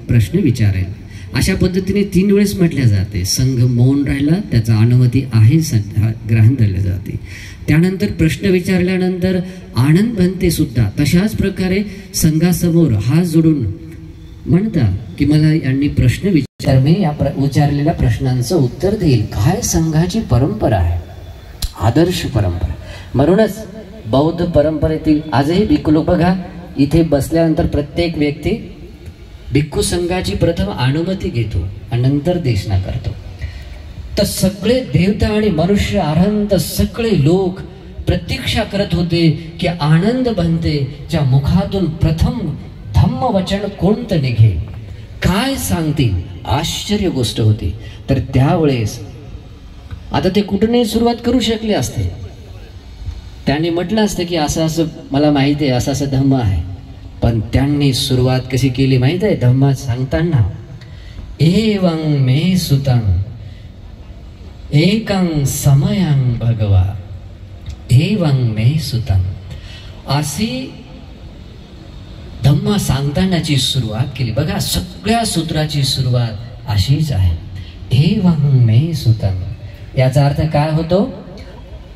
प्रश्न विचारेल. अशा पद्धतीने 3 वेळेस म्हटल्या जाते. संघ मौन राहिला, त्याचा अनुमती आहे ग्रहण धरले जाते. त्यानंतर प्रश्न विचारल्यानंतर आनंद बनते सुद्धा तशाच प्रकारे संघासमोर हात जोडून म्हणता की मला यांनी प्रश्न विचार, मी या विचारलेल्या प्रश्नांचं उत्तर देईल. काय संघाची परंपरा आहे, आदर्श परंपरा. म्हणूनच बौद्ध परंपरेतील आजही भिक्खू लोक बघा, इथे बसल्यानंतर प्रत्येक व्यक्ती भिक्खू संघाची प्रथम अनुमती घेतो आणि नंतर देशना करतो. तर सगळे देवता आणि मनुष्य अरहंत सगळे लोक प्रतीक्षा करत होते की आनंद बनतेच्या मुखातून प्रथम धम्म वचन कोणतं निघेल, काय सांगतील. आश्चर्य गोष्ट होती. तर त्यावेळेस आता ते कुठूनही सुरुवात करू शकले असते. त्यांनी म्हटलं असतं की असं असं मला माहिती आहे, असं असं धम्म आहे. पण त्यांनी सुरुवात कशी केली माहिती आहे? धम्मात सांगताना एवं मे सुतं एकं समयं भगवा एवं मे सुतं, अशी धम्मा सांगतानाची सुरुवात केली. बघा सगळ्या सूत्राची सुरुवात अशीच आहे, एवं मे सुतं. याचा अर्थ काय होतो?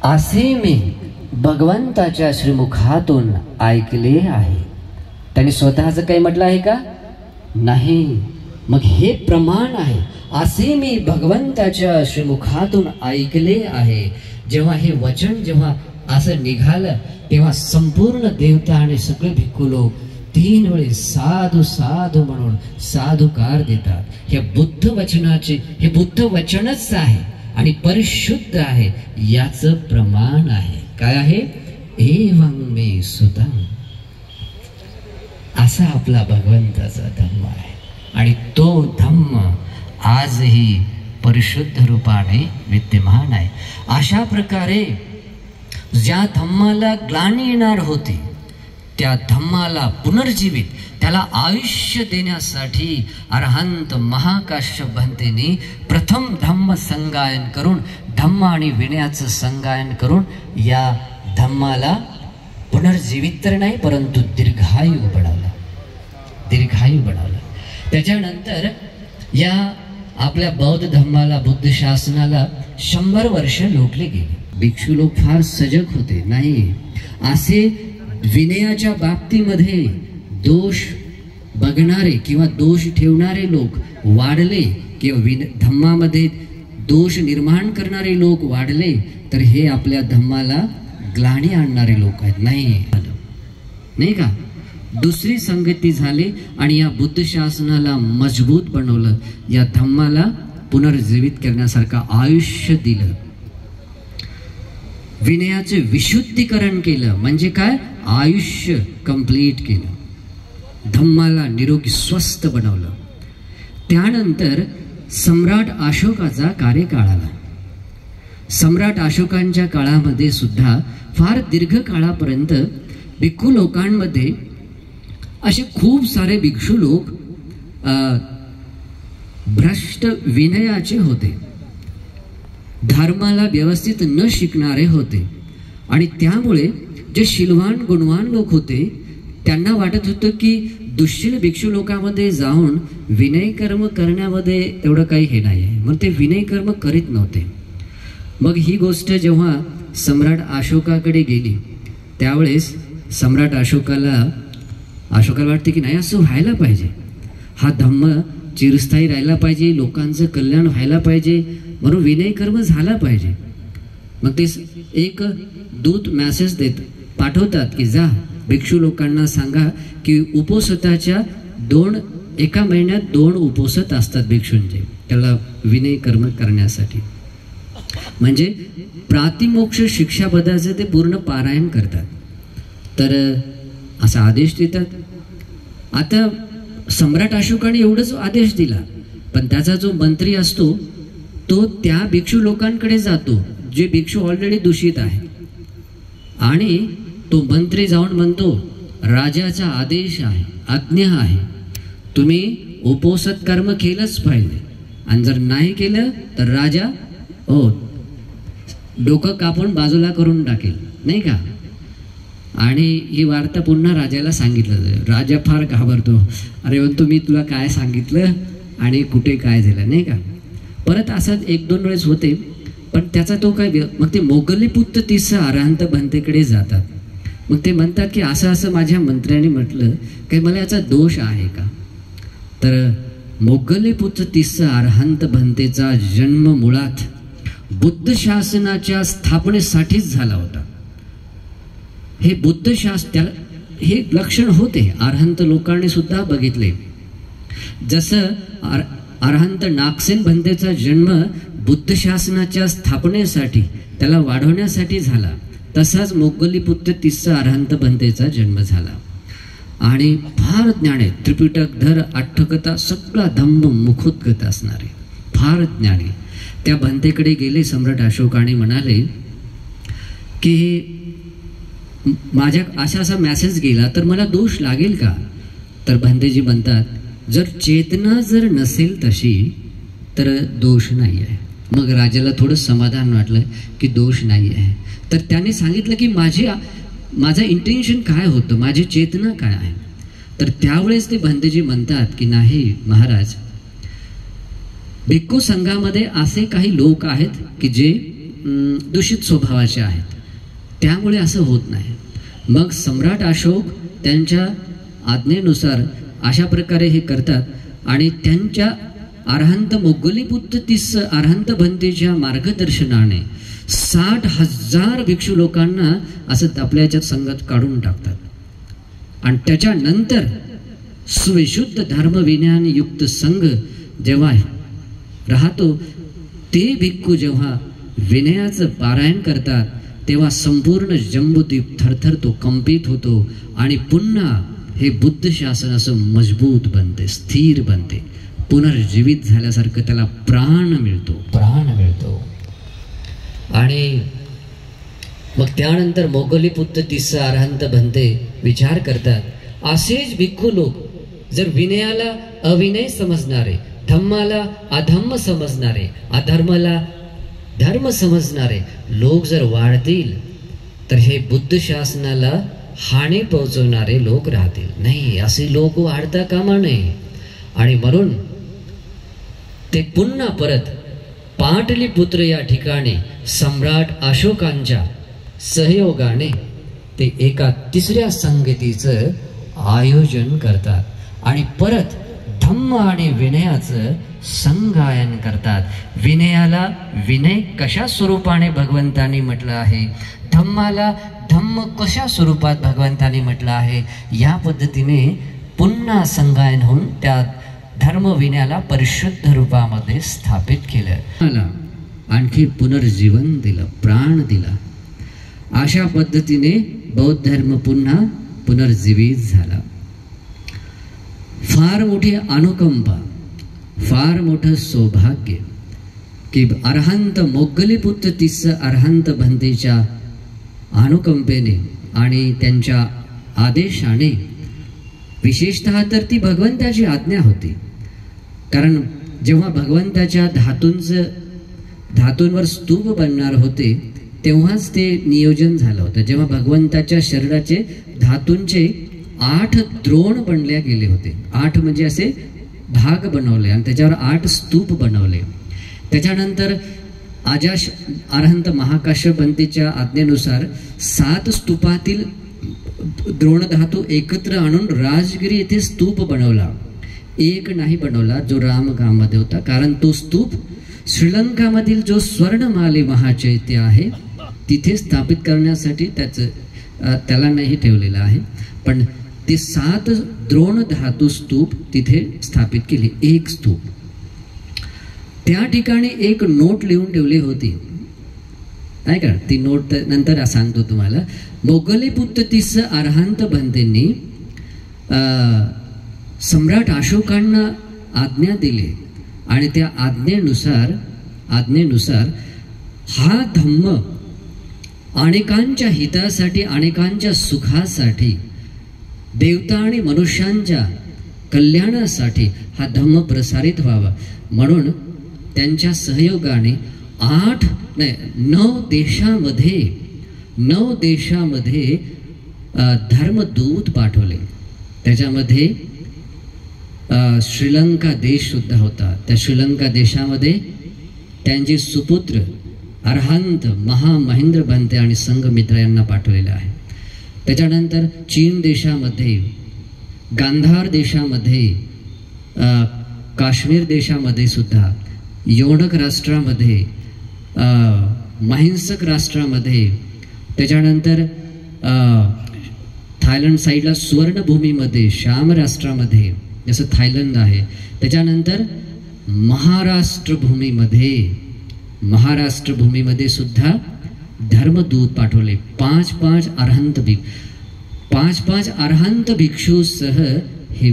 असे मी भगवंताच्या श्रीमुखातून ऐकले आहे. त्यांनी स्वतःचं काही म्हटलं आहे का? नाही. मग हे प्रमाण आहे, असे मी भगवंताच्या श्रीमुखातून ऐकले आहे. जेव्हा हे वचन जेव्हा असं निघालं तेव्हा संपूर्ण देवता आणि सगळे भिक्खू लोक 3 वेळेस साधू साधू म्हणून साधुकार देतात. हे बुद्ध वचनाचे, हे बुद्ध वचनच आहे आणि परिशुद्ध आहे, याचं प्रमाण आहे. काय आहे? एवं मे सुतं. असा आपला भगवंताचा धम्म आहे. आणि तो धम्म आजही परिशुद्ध रूपाने विद्यमान आहे. अशा प्रकारे ज्या धम्माला ग्लानी येणार होती त्या धम्माला पुनर्जीवित, त्याला आयुष्य देण्यासाठी अरहंत महाकाश्यप भंतेने प्रथम धम्म संगायन करून, धम्म आणि विनयाचं संगायन करून या धम्माला पुनर्जीवित तर नाही परंतु दीर्घायू बनवला, दीर्घायू बनवला. त्याच्यानंतर या आपल्या बौद्ध धम्माला, बुद्ध शासनाला 100 वर्ष लोटले गेले. भिक्षू लोक फार सजग होते. नाही, असे विनयाच्या बाबतीमध्ये दोष बघणारे किंवा दोष ठेवणारे लोक वाढले किंवा धम्मामध्ये दोष निर्माण करणारे लोक वाढले तर हे आपल्या धम्माला ग्लानी आणणारे लोक आहेत. नाही का? दुसरी संगती झाली आणि या बुद्ध शासनाला मजबूत बनवलं, या धम्माला पुनर्जीवित करण्यासारखं आयुष्य दिलं, विनयाचे विशुद्धीकरण केलं. म्हणजे काय? आयुष्य कंप्लीट केलं, धम्माला निरोगी स्वस्थ बनवलं. त्यानंतर सम्राट अशोकाचा कार्यकाळ आला. सम्राट अशोकांच्या काळामध्ये सुद्धा फार दीर्घ काळापर्यंत भिक्खू लोकांमध्ये असे खूप सारे भिक्षू लोक भ्रष्ट विनयाचे होते, धर्माला व्यवस्थित न शिकणारे होते. आणि त्यामुळे जे शीलवान गुणवान लोक होते त्यांना वाटत होतं की दुष्शील भिक्षू लोकांमध्ये जाऊन विनय कर्म करण्यामध्ये एवढं काही हे नाही आहे, मग ते विनय कर्म करीत नव्हते. मग ही गोष्ट जेव्हा सम्राट अशोकाकडे गेली त्यावेळेस सम्राट अशोकाला वाटते की नाही, असं व्हायला पाहिजे, हा धम्म चिरस्थायी राहायला पाहिजे, लोकांचं कल्याण व्हायला पाहिजे, म्हणून विनय कर्म झाला पाहिजे. मग ते एक दूत मेसेज पाठवतात की जा भिक्षू लोकांना सांगा की उपोसताच्या एका महिन्यात 2 उपोसत असतात भिक्षूंचे, त्याला विनय कर्म करण्यासाठी. म्हणजे प्रातिमोक्ष शिक्षापदाचे ते पूर्ण पारायण करतात. तर असा आदेश देतात. आता सम्राट अशोकाने एवढंच आदेश दिला, पण त्याचा जो मंत्री असतो तो त्या भिक्षू लोकांकडे जातो जे भिक्षू ऑलरेडी दूषित आहे, आणि तो मंत्री जाऊन म्हणतो राजाचा आदेश आहे, आज्ञा आहे, तुम्ही उपोषित कर्म केलंच पाहिजे, आणि जर नाही केलं तर राजा डोकं कापून बाजूला करून टाकेल, नाही का? आणि ही वार्ता पुन्हा राजाला सांगितलं. राजा फार घाबरतो, अरे म्हणतो मी तुला काय सांगितलं आणि कुठे काय झालं, नाही का? परत असंच 1-2 वेळेस होते, पण त्याचा तो काय. मग ते मोगलीपुत्र तिस्स अरहंत भंतेकडे जातात. मग ते म्हणतात की असं असं माझ्या मंत्र्याने म्हटलं की मला याचा दोष आहे का? तर मोगलीपुत्र तिस्स अरहंत भंतेचा जन्म मुळात बुद्ध शासनाच्या स्थापनेसाठीच झाला होता. हे बुद्ध त्याला हे लक्षण होते, अरहंत लोकांनी सुद्धा बघितले. जसं अरहंत नागसेन भंतेचा जन्म बुद्ध शासनाच्या स्थापनेसाठी, त्याला वाढवण्यासाठी झाला, तसाच मोगलीपुत्र तिस्स अरहंत भंतेचा जन्म झाला. आणि फार ज्ञानी, त्रिपिटकधर, अठ्ठकथा सगळा धम्म मुखोद्गत असणारे फार ज्ञानी त्या भंतेकडे गेले सम्राट अशोक आणि म्हणाले की माझ्या असा मेसेज गेला तर मला दोष लागेल का? तर भंतेजी म्हणतात जर चेतना जर नसेल तशी तर दोष नाही आहे. मग राजाला थोडं समाधान वाटलं की दोष नाही आहे. तर त्याने सांगितलं की माझं इंटेन्शन काय होतं, माझी चेतना काय आहे. तर त्यावेळेस ते भंतेजी म्हणतात की नाही महाराज, भिक्खू संघामध्ये असे काही लोक आहेत की जे दूषित स्वभावाचे आहेत, त्यामुळे असं होत नाही. मग सम्राट अशोक त्यांच्या आज्ञेनुसार अशा प्रकारे हे करतात आणि त्यांच्या अरहंत मोगलीपुत्र तिस्स अरहंत भंतेच्या मार्गदर्शनाने 60,000 भिक्षू लोकांना असं आपल्या याच्यात संगत काढून टाकतात. आणि त्याच्यानंतर सुविशुद्ध धर्मविज्ञान युक्त संघ जेव्हा राहतो, ते भिक्खू जेव्हा विनयाचं पारायण करतात तेव्हा संपूर्ण जम्बूद्वीप थरथरतो, कंपित होतो आणि पुन्हा हे बुद्ध शासन असं मजबूत बनते, स्थिर बनते, पुनर्जीवित झाल्यासारखं त्याला प्राण मिळतो. आणि मग त्यानंतर मोगलीपुत्र तिस्स अरहंत भंते विचार करतात, असेच भिक्खू लोक जर विनयाला अविनय समजणारे, धम्माला अधम्म समजणारे, अधर्माला धर्म समजणारे लोक जर वाढतील तर हे बुद्ध शासनाला हानी पोहोचवणारे लोक राहतील. नाही, असे लोक वाढता कामा नये. आणि म्हणून ते पुन्हा परत पाटलीपुत्र या ठिकाणी सम्राट अशोकांच्या सहयोगाने ते एका 3ऱ्या संगतीचं आयोजन करतात. आणि परत धम्म आणि विनयाचं संगायन करतात. विनयाला विनय कशा स्वरूपाने भगवंतांनी म्हटलं आहे, धम्माला धम्म कशा स्वरूपात भगवंतांनी म्हटलं आहे, या पद्धतीने पुन्हा संगायन होऊन त्या धर्म विनयाला परिशुद्ध रूपामध्ये स्थापित केलं. मला आणखी पुनर्जीवन दिलं, प्राण दिला. अशा पद्धतीने बौद्ध धर्म पुन्हा पुनर्जीवित झाला. फार मोठी अनुकंपा, फार मोठं सौभाग्य की अरहंत मोगलीपुत्र तीस अरहंत भंतेच्या अनुकंपेने आणि त्यांच्या आदेशाने, विशेषतः तर ती भगवंताची आज्ञा होती. कारण जेव्हा भगवंताच्या धातूंवर स्तूप बनणार होते तेव्हाच ते नियोजन झालं होतं. जेव्हा भगवंताच्या शरीराचे धातूंचे 8 द्रोण बनले गेले होते, 8 म्हणजे असे भाग बनवले आणि त्याच्यावर 8 स्तूप बनवले. त्याच्यानंतर अरहंत महाकाश्यप पंथीच्या आज्ञेनुसार 7 स्तूपातील द्रोण धातू एकत्र आणून राजगिरी येथे स्तूप बनवला. एक नाही बनवला जो रामगामध्ये होता, कारण तो स्तूप श्रीलंकामधील जो स्वर्णमाली महाचैत्य आहे तिथे स्थापित करण्यासाठी त्याला नाही ठेवलेला आहे. पण ते 7 द्रोण धातू स्तूप तिथे स्थापित केले. एक स्तूप, त्या ठिकाणी एक नोट लिहून ठेवली होती, नाही का? ती नोट नंतर सांगतो तुम्हाला. मोगलीपुत्र तीस अरहंत भंतेंनी सम्राट अशोकांना आज्ञा दिली आणि त्या आज्ञेनुसार हा धम्म अनेकांच्या हितासाठी, अनेकांच्या सुखासाठी, देवता आणि मनुष्यांच्या कल्याणासाठी हा धम्म प्रसारित व्हावा म्हणून त्यांच्या सहयोगाने 9 देशामध्ये धर्मदूत पाठवले. त्याच्यामध्ये श्रीलंका देश सुद्धा होता. त्या श्रीलंका देशामध्ये त्यांचे सुपुत्र अरहंत महामहेंद्र भंते आणि संघमित्रा यांना पाठवलेलं आहे. त्याच्यानंतर चीन देशामध्ये, गांधार देशामध्ये, काश्मीर देशामध्ये सुद्धा, योणक राष्ट्रामध्ये, महिंसक राष्ट्रामध्ये, त्याच्यानंतर थायलंड साईडला सुवर्णभूमीमध्ये, श्याम राष्ट्रामध्ये जसं थायलंड आहे, त्याच्यानंतर महाराष्ट्र भूमीमध्ये सुद्धा धर्मदूत पाठवले. 5 अरहंत भिक्षूसह हे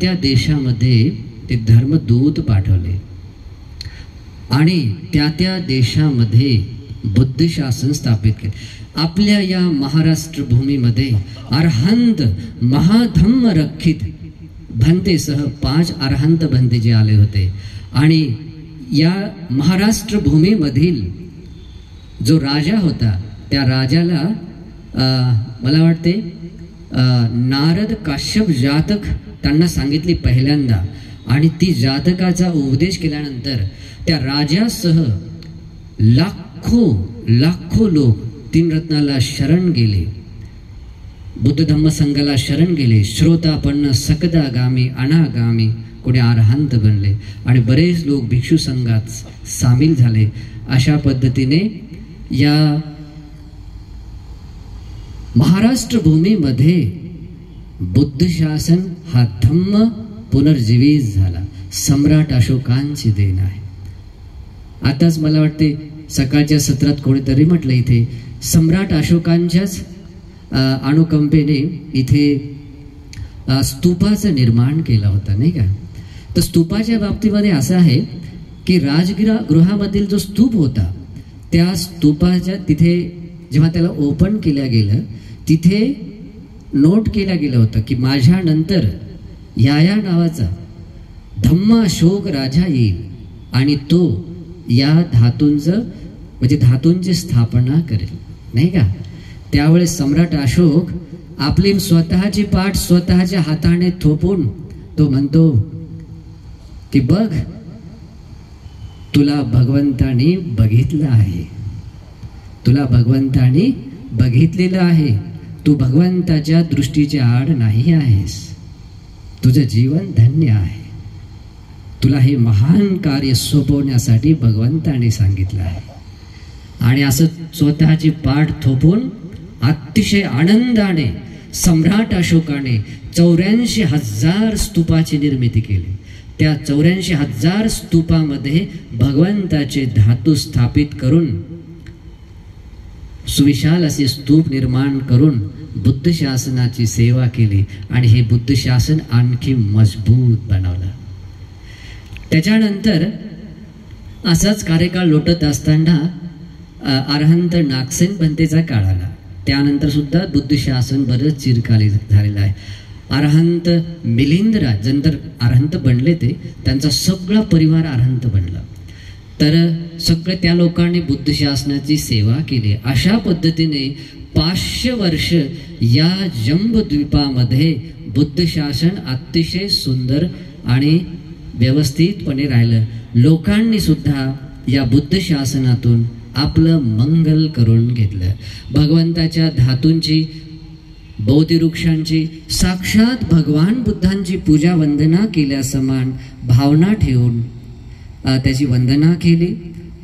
त्या देशामध्ये ते धर्मदूत पाठवले आणि त्या देशामध्ये बुद्ध शासन स्थापित केले. आपल्या या महाराष्ट्र भूमीमध्ये अरहंत महाधम्म रक्षित भंतेसह 5 अरहंत भंते जे आले होते आणि या महाराष्ट्र भूमीमधील जो राजा होता त्या राजाला मला वाटते नारद काश्यप जातक त्यांना सांगितली पहिल्यांदा आणि ती जातकाचा उपदेश केल्यानंतर त्या राजासह लाखो लोक 3 रत्नाला शरण गेले, बुद्ध धम्म संघाला शरण गेले. श्रोतापन्न, सकदागामी, अनागामी, कोणी अरहंत बनले आणि बरेच लोक भिक्षू संघात सामील झाले. अशा पद्धतीने या महाराष्ट्र भूमीमध्ये बुद्ध शासन हा धम्म पुनर्जीवित झाला. सम्राट अशोकांची देण आहे. आताच मला वाटते सकाळच्या सत्रात कोणीतरी म्हटलं इथे सम्राट अशोकांच्याच अनुकंपेने इथे स्तूपाचं निर्माण केलं होतं, नाही का? तर स्तूपाच्या बाबतीमध्ये असं आहे की राजगृहामधील जो स्तूप होता त्या स्तूपाच्या तिथे जेव्हा त्याला ओपन केलं गेलं तिथे नोट केलं गेलं होतं की माझ्या नंतर या नावाचा धम्माशोक राजा येईल आणि तो या धातूंची स्थापना करेल, नाही का? त्यावेळेस सम्राट अशोक आपली स्वतःची पाठ स्वतःच्या हाताने थोपून तो म्हणतो की बघ, तुला भगवंतानी बघितलं आहे, तुला भगवंतानी बघितलेलं आहे, तू भगवंताच्या दृष्टीच्या आड नाही आहेस. तुझं जीवन धन्य आहे. तुला हे महान कार्य सोपवण्यासाठी भगवंताने सांगितलं आहे. आणि असं स्वतःची पाठ थोपून अतिशय आनंदाने सम्राट अशोकाने 84,000 स्तूपाची निर्मिती केली. त्या 84,000 स्तूपामध्ये भगवंताचे धातू स्थापित करून सुविशाल असे स्तूप निर्माण करून बुद्ध शासनाची सेवा केली आणि हे बुद्ध शासन आणखी मजबूत बनवलं. त्याच्यानंतर असाच कार्यकाळ लोटत असताना अरहंत नागसेन पंथेचा काळ आला. त्यानंतर सुद्धा बुद्ध शासन बरंच चिरकाली झालेलं आहे. अरहंत मिलिंदराज नंतर अरहंत बनले, त्यांचा सगळा परिवार अरहंत बनला. तर सगळे त्या लोकांनी बुद्ध शासनाची सेवा केली. अशा पद्धतीने 500 वर्ष या जंबद्वीपामध्ये बुद्ध शासन अतिशय सुंदर आणि व्यवस्थितपणे राहिलं. लोकांनी सुद्धा या बुद्ध शासनातून आपलं मंगल करून घेतलं. भगवंताच्या धातूंची, बोधिवृक्षांची, साक्षात भगवान बुद्धांची पूजा वंदना केल्या समान भावना ठेवून त्याची वंदना केली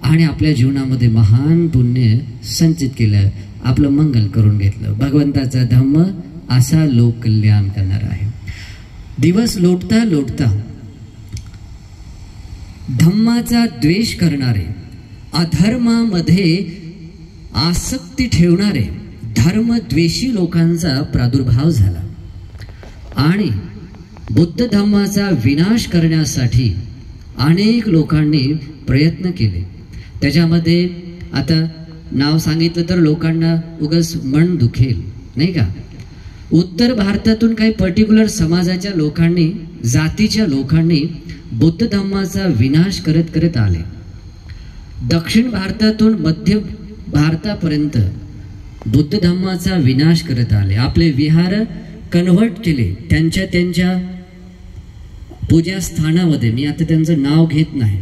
आणि आपल्या जीवनामध्ये महान पुण्य संचित केलं, आपलं मंगल करून घेतलं. भगवंताचा धम्म असा लोककल्याण करणार आहे. दिवस लोटता लोटता धम्माचा द्वेष करणारे, अधर्मामध्ये आसक्ती ठेवणारे धर्मद्वेषी लोकांचा प्रादुर्भाव झाला आणि बुद्ध धम्माचा विनाश करण्यासाठी अनेक लोकांनी प्रयत्न केले. त्याच्यामध्ये आता नाव सांगितलं तर लोकांना उगाच मन दुखेल, नाही का. उत्तर भारतातून काही पर्टिक्युलर समाजाच्या लोकांनी, जातीच्या लोकांनी बुद्ध धम्माचा विनाश करत करत आले. दक्षिण भारतातून मध्य भारतापर्यंत बुद्ध धम्माचा विनाश करत आले. आपले विहार कन्व्हर्ट केले त्यांच्या त्यांच्या पूजा स्थानामध्ये. मी आता त्यांचं नाव घेत नाही,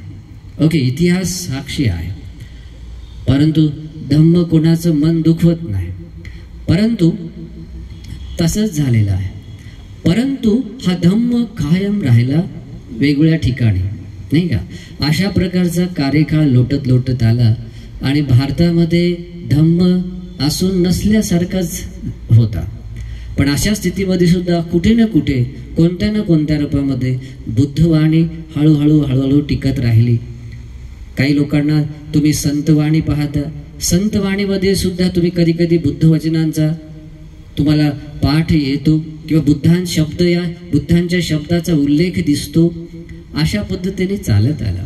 ओके, इतिहास साक्षी आहे. परंतु धम्म कोणाचं मन दुखवत नाही, परंतु तसंच झालेलं आहे. परंतु हा धम्म कायम राहिला वेगवेगळ्या ठिकाणी, नाही का. अशा प्रकारचा कार्यकाळ लोटत लोटत आला आणि भारतामध्ये धम्म असून नसल्यासारखाच होता. पण अशा स्थितीमध्ये सुद्धा कुठे ना कुठे, कोणत्या ना कोणत्या रूपामध्ये बुद्धवाणी हळूहळू हळूहळू टिकत राहिली. काही लोकांना तुम्ही संतवाणी पाहता, संतवाणीमध्ये सुद्धा तुम्ही कधी कधी बुद्धवचनांचा तुम्हाला पाठ येतो किंवा बुद्धांच्या शब्दाचा उल्लेख दिसतो. अशा पद्धतीने चालत आला.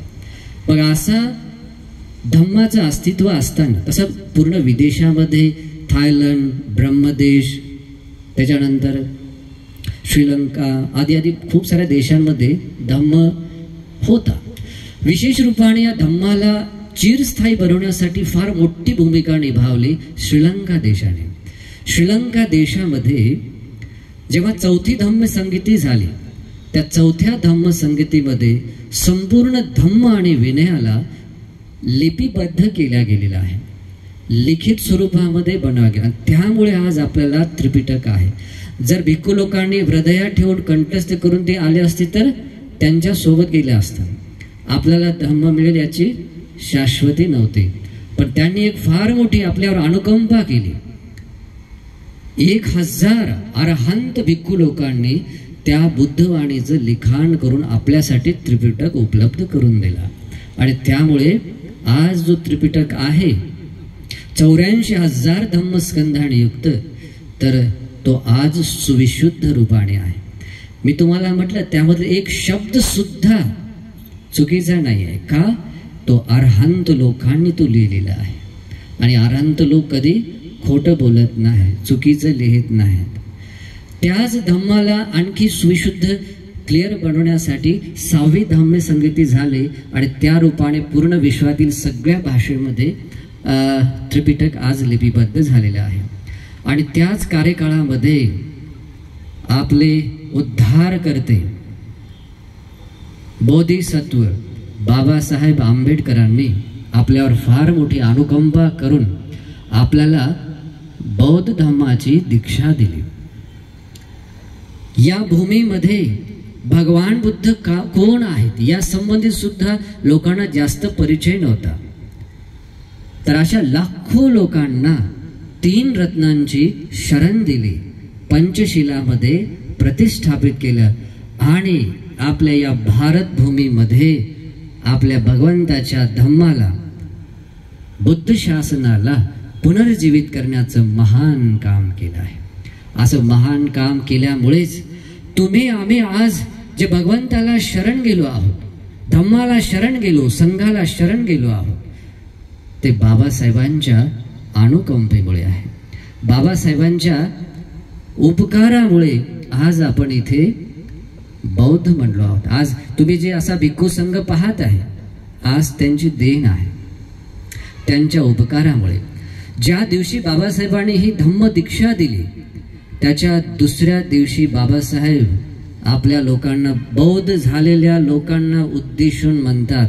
मग असा धम्माचं अस्तित्व असताना तसं पूर्ण विदेशामध्ये थायलंड, ब्रह्मदेश, त्याच्यानंतर श्रीलंका आदी आदी खूप साऱ्या देशांमध्ये धम्म होता. विशेष रूपाने या धम्माला चिरस्थायी बनवण्यासाठी फार मोठी भूमिका निभावली श्रीलंका देशाने. श्रीलंका देशामध्ये जेव्हा 4थी धम्म संगीती झाली, त्या 4थ्या धम्म संगीतीमध्ये संपूर्ण धम्म आणि विनयाला लिपिबद्ध केल्या गेलेला आहे, लिखित स्वरूपामध्ये बनवला गेला. त्यामुळे आज आपल्याला त्रिपिटक आहे. जर भिक्खू लोकांनी हृदयात ठेवून कंठस्थ करून ते आले असते तर त्यांच्या सोबत गेले असतात. आपल्याला धम्म मिळेल याची शाश्वती नव्हती, पण त्यांनी एक फार मोठी आपल्यावर अनुकंपा केली. 1000 अरहंत भिक्खू लोकांनी त्या बुद्धवाणीचं लिखाण करून आपल्यासाठी त्रिपिटक उपलब्ध करून दिला. आणि त्यामुळे आज जो त्रिपिटक आहे 84,000 धम्मस्कंधाने युक्त, तर तो आज सुविशुद्ध रूपाने आहे. मी तुम्हाला म्हटलं त्यामध्ये एक शब्द सुद्धा चुकीचा नाही आहे. का? तो अरहंत लोकांनी तो लिहिलेला आहे. आणि अरहंत लोक कधी खोटं बोलत नाही, चुकीचं लिहित नाहीत. त्याच धम्माला आणखी सुविशुद्ध क्लिअर बनवण्यासाठी 6वी धम्म संगीती झाली आणि त्या रूपाने पूर्ण विश्वातील सगळ्या भाषेमध्ये त्रिपिटक आज लिपिबद्ध झालेलं आहे. आणि त्याच कार्यकाळामध्ये आपले उद्धार करते बोधिसत्व बाबासाहेब आंबेडकरांनी आपल्यावर फार मोठी अनुकंपा करून आपल्याला बौद्ध धम्माची दीक्षा दिली. या भूमीमध्ये भगवान बुद्ध कोण आहेत या संबंधित सुद्धा लोकांना जास्त परिचय नव्हता. तर अशा लाखो लोकांना 3 रत्नांची शरण दिली, पंचशिलामध्ये प्रतिष्ठापित केलं आणि आपल्या या भारत भूमीमध्ये आपल्या भगवंताच्या धम्माला, बुद्ध शासनाला पुनर्जीवित करण्याचं महान काम केलं आहे. असं महान काम केल्यामुळेच तुम्ही आम्ही आज जे भगवंताला शरण गेलो आहोत, धम्माला शरण गेलो, संघाला शरण गेलो आहोत, ते बाबासाहेबांच्या अनुकंपेमुळे आहे. बाबासाहेबांच्या उपकारामुळे आज आपण इथे बौद्ध म्हणलो आहोत. आज तुम्ही जे असा भिक्खू संघ पाहत आहे, आज त्यांची देण आहे. त्यांच्या उपकारामुळे ज्या दिवशी बाबासाहेबांनी ही धम्म दीक्षा दिली, त्याच्या दुसऱ्या दिवशी बाबासाहेब आपल्या लोकांना, बौद्ध झालेल्या लोकांना उद्देशून म्हणतात,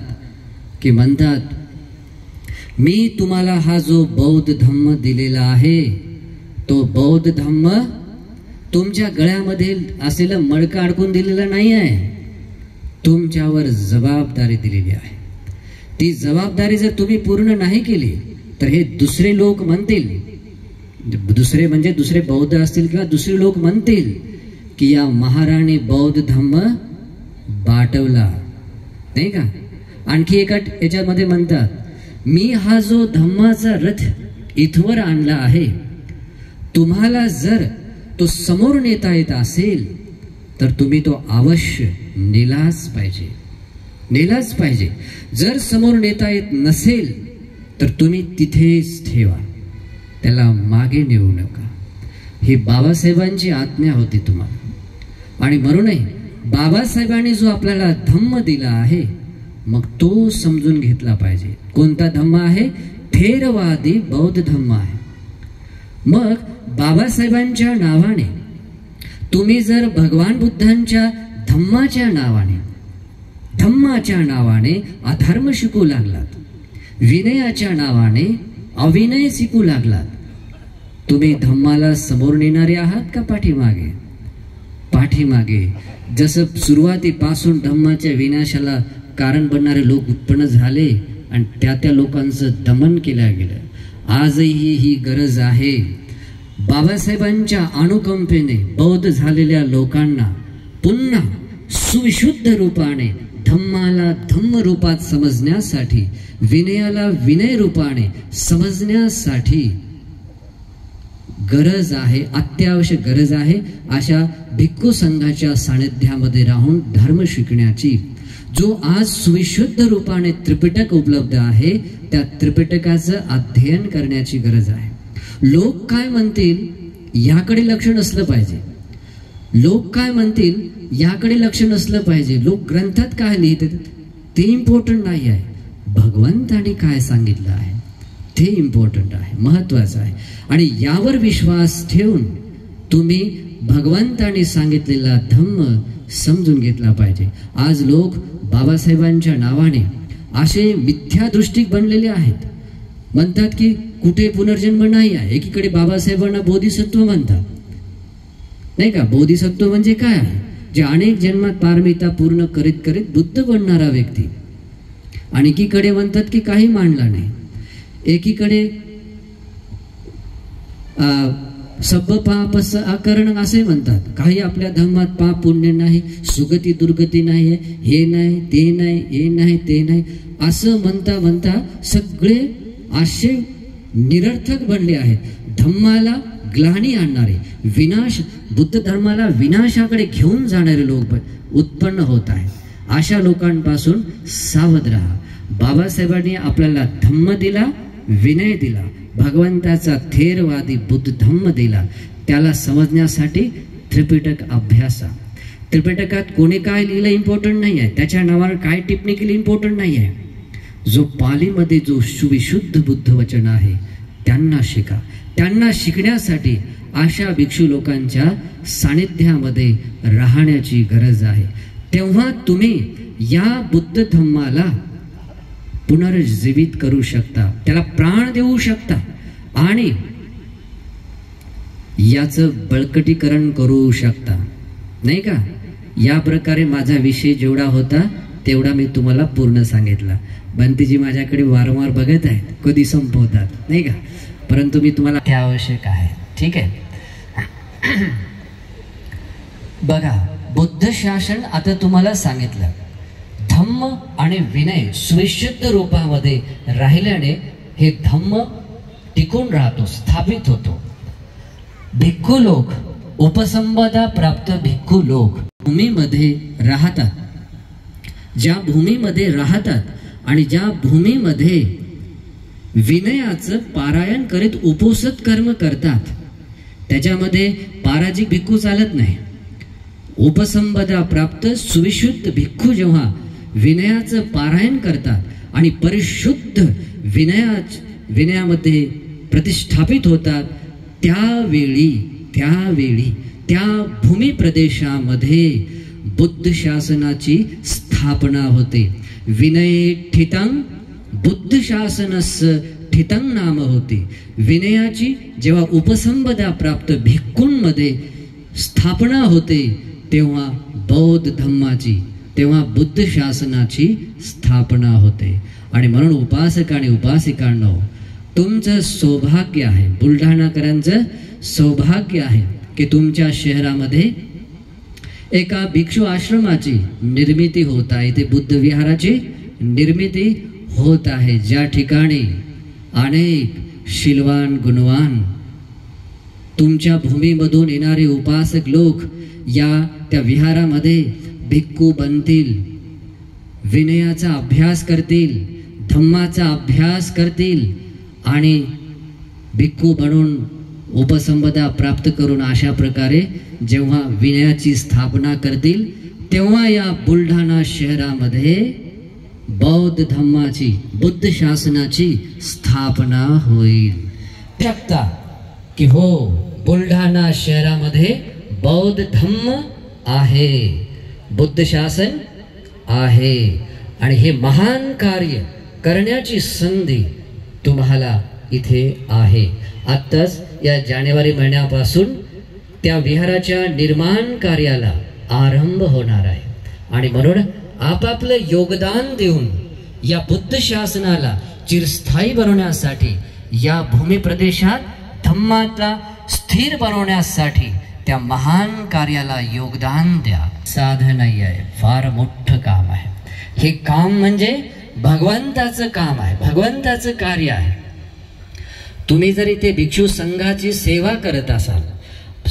मी तुम्हाला हा जो बौद्ध धम्म दिलेला आहे, तो बौद्ध धम्म तुमच्या गळ्यामध्ये असलेलं मडकं अडकून दिलेलं नाही आहे, तुमच्यावर जबाबदारी दिलेली आहे. ती जबाबदारी जर तुम्ही पूर्ण नाही केली तर हे दुसरे लोक म्हणतील, दुसरे म्हणजे दुसरे बौद्ध असतील किंवा दुसरे लोक म्हणतील की या महाराणी बौद्ध धम्म बाटवला, नाही का. आणखी एका याच्यामध्ये म्हणतात, मी हा जो धम्माचा रथ इथवर आणला आहे, तुम्हाला जर तो समोर नेता येत असेल तर तुम्ही तो अवश्य नेलाच पाहिजे. जर समोर नेता येत नसेल तर तुम्ही तिथेच ठेवा, त्याला मागे नेऊ नका. ही बाबासाहेबांची आज्ञा होती तुम्हाला. आणि म्हणूनही बाबासाहेबांनी जो आपल्याला धम्म दिला आहे, मग तो समजून घेतला पाहिजे. कोणता धम्म आहे? थेरवादी बौद्ध धम्म आहे. मग बाबासाहेबांच्या नावाने तुम्ही जर भगवान बुद्धांच्या धम्माच्या नावाने अधर्म शिकू लागलात, विनयाच्या नावाने अविनय शिकू लागलात, तुम्ही धम्माला समोर नेणारे आहात का पाठीमागे? जसं सुरुवातीपासून धम्माच्या विनाशाला कारण बनणारे लोक उत्पन्न झाले आणि त्या लोकांचं दमन केलं गेलं. आजही ही गरज आहे. बाबासाहेबांच्या अनुकंपेने बौद्ध झालेल्या लोकांना पुन्हा सुविशुद्ध रूपाने धम्माला धम्म रूपात समजण्यासाठी, विनयाला विनय रूपाने समजण्यासाठी गरज आहे, अत्यावश्यक गरज आहे अशा भिक्खू संघाच्या सानिध्यामध्ये राहून धर्म शिकण्याची. जो आज सुविशुद्ध रूपाने त्रिपिटक उपलब्ध आहे, त्या त्रिपिटकाचं अध्ययन करण्याची गरज आहे. लोक काय म्हणतील याकडे लक्ष नसलं पाहिजे. लोक ग्रंथात काय लिहितात ते इम्पॉर्टंट नाही आहे. भगवंताने काय सांगितलं आहे ते इम्पॉर्टंट आहे, महत्वाचं आहे. आणि यावर विश्वास ठेवून तुम्ही भगवंताने सांगितलेला धम्म समजून घेतला पाहिजे. आज लोक बाबासाहेबांच्या नावाने असे मिथ्या दृष्टिक बनलेले आहेत. म्हणतात की कुठे पुनर्जन्म नाही आहे. एकीकडे बाबासाहेबांना बोधिसत्व म्हणतात, नाही का. बोधिसत्व म्हणजे काय आहे? जे अनेक जन्मात पारमिता पूर्ण करीत करीत बुद्ध बनणारा व्यक्ती. आणि एकीकडे म्हणतात की काही मांडला नाही. एकीकडे सब पापस आकरण असे म्हणतात, काही आपल्या धर्मात पाप पुण्य नाही, सुगती दुर्गती नाही, हे नाही ते नाही, हे नाही ते नाही, असं म्हणता म्हणता सगळे असे निरर्थक बनले आहेत. धम्माला ग्लानी आणणारे, विनाश, बुद्ध धर्माला विनाशाकडे घेऊन जाणारे लोक उत्पन्न होत आहेत. अशा लोकांपासून सावध राहा. बाबासाहेबांनी आपल्याला धम्म दिला, विनय दिला, भगवंताचा थेरवादी बुद्ध धम्म दिला. त्याला समजण्यासाठी त्रिपिटक अभ्यासा. त्रिपिटकात कोणी काय लिहिलं इम्पॉर्टंट नाही आहे, त्याच्या नावावर काय टिप्पणी केली इम्पॉर्टंट नाही आहे. जो पालीमध्ये जो सुविशुद्ध बुद्ध वचन आहे त्यांना शिका. त्यांना शिकण्यासाठी अशा भिक्षू लोकांच्या सानिध्यामध्ये राहण्याची गरज आहे. तेव्हा तुम्ही या बुद्ध धम्माला पुनर्जीवित करू शकता, त्याला प्राण देऊ शकता आणि याचं बळकटीकरण करू शकता, नाही का. या प्रकारे माझा विषय जेवढा होता तेवढा मी तुम्हाला पूर्ण सांगितला. बंतीजी माझ्याकडे वारंवार बघत आहेत, कधी संपवतात नाही का, परंतु मी तुम्हाला ते आवश्यक आहे. ठीक आहे. बघा, बुद्ध शासन आता तुम्हाला सांगितलं. धम्म आणि विनय सुविशुद्ध रूपामध्ये राहिल्याने हे धम्म टिकून राहतो, स्थापित होतो. भिक्खू लोक, उपसंपदा प्राप्त भिक्खू लोक भूमीमध्ये राहतात. ज्या भूमीमध्ये राहतात आणि ज्या भूमीमध्ये विनयाचं पारायण करीत उपोषित कर्म करतात, त्याच्यामध्ये पाराजिक भिक्खू चालत नाही. उपसंपदा प्राप्त सुविशुद्ध भिक्खू जेव्हा विनयाचं पारायण करतात आणि परिशुद्ध विनयामध्ये प्रतिष्ठापित होतात, त्यावेळी त्या भूमी प्रदेशामध्ये बुद्ध शासनाची स्थापना होते. विनये ठितं बुद्ध शासनस्य ठितं नाम होते. विनयाची जेव्हा उपसंपदा प्राप्त भिक्खूंमध्ये स्थापना होते, तेव्हा बौद्ध धम्माची, तेव्हा बुद्ध शासनाची स्थापना होते. आणि म्हणून उपासक आणि उपासिकांनो, तुमचं सौभाग्य आहे, बुलढाणाकरांचं सौभाग्य आहे की तुमच्या शहरामध्ये एका भिक्षू आश्रमाची निर्मिती होत आहे. ते बुद्ध विहाराची निर्मिती होत आहे, ज्या ठिकाणी अनेक शीलवान गुणवान तुमच्या भूमीमधून येणारे उपासक लोक त्या विहारामध्ये भिक्खू बनतील, विनयाचा अभ्यास करतील, धम्माचा अभ्यास करतील आणि भिक्खू बनून उपसंपदा प्राप्त करून अशा प्रकारे जेव्हा विनयाची स्थापना करतील, तेव्हा या बुलढाणा शहरामध्ये बौद्ध धम्माची, बुद्ध शासनाची स्थापना होईल. शकता की हो, बुलढाणा शहरामध्ये बौद्ध धम्म आहे, बुद्ध शासन आहे आणि हे महान कार्य करण्याची संधी तुम्हाला इथे आहे. आत्ताच या जानेवारी महिन्यापासून त्या विहाराच्या निर्माण कार्याला आरंभ होणार आहे आणि म्हणून आपापलं योगदान देऊन या बुद्ध शासनाला चिरस्थायी बनवण्यासाठी, या भूमी प्रदेशात धम्माला स्थिर बनवण्यासाठी त्या महान कार्याला योगदान द्या. साधन नाही आहे, फार मोठं काम आहे. हे काम म्हणजे भगवंताचं काम आहे, भगवंताचं कार्य आहे. तुम्ही जर इथे भिक्षू संघाची सेवा करत असाल,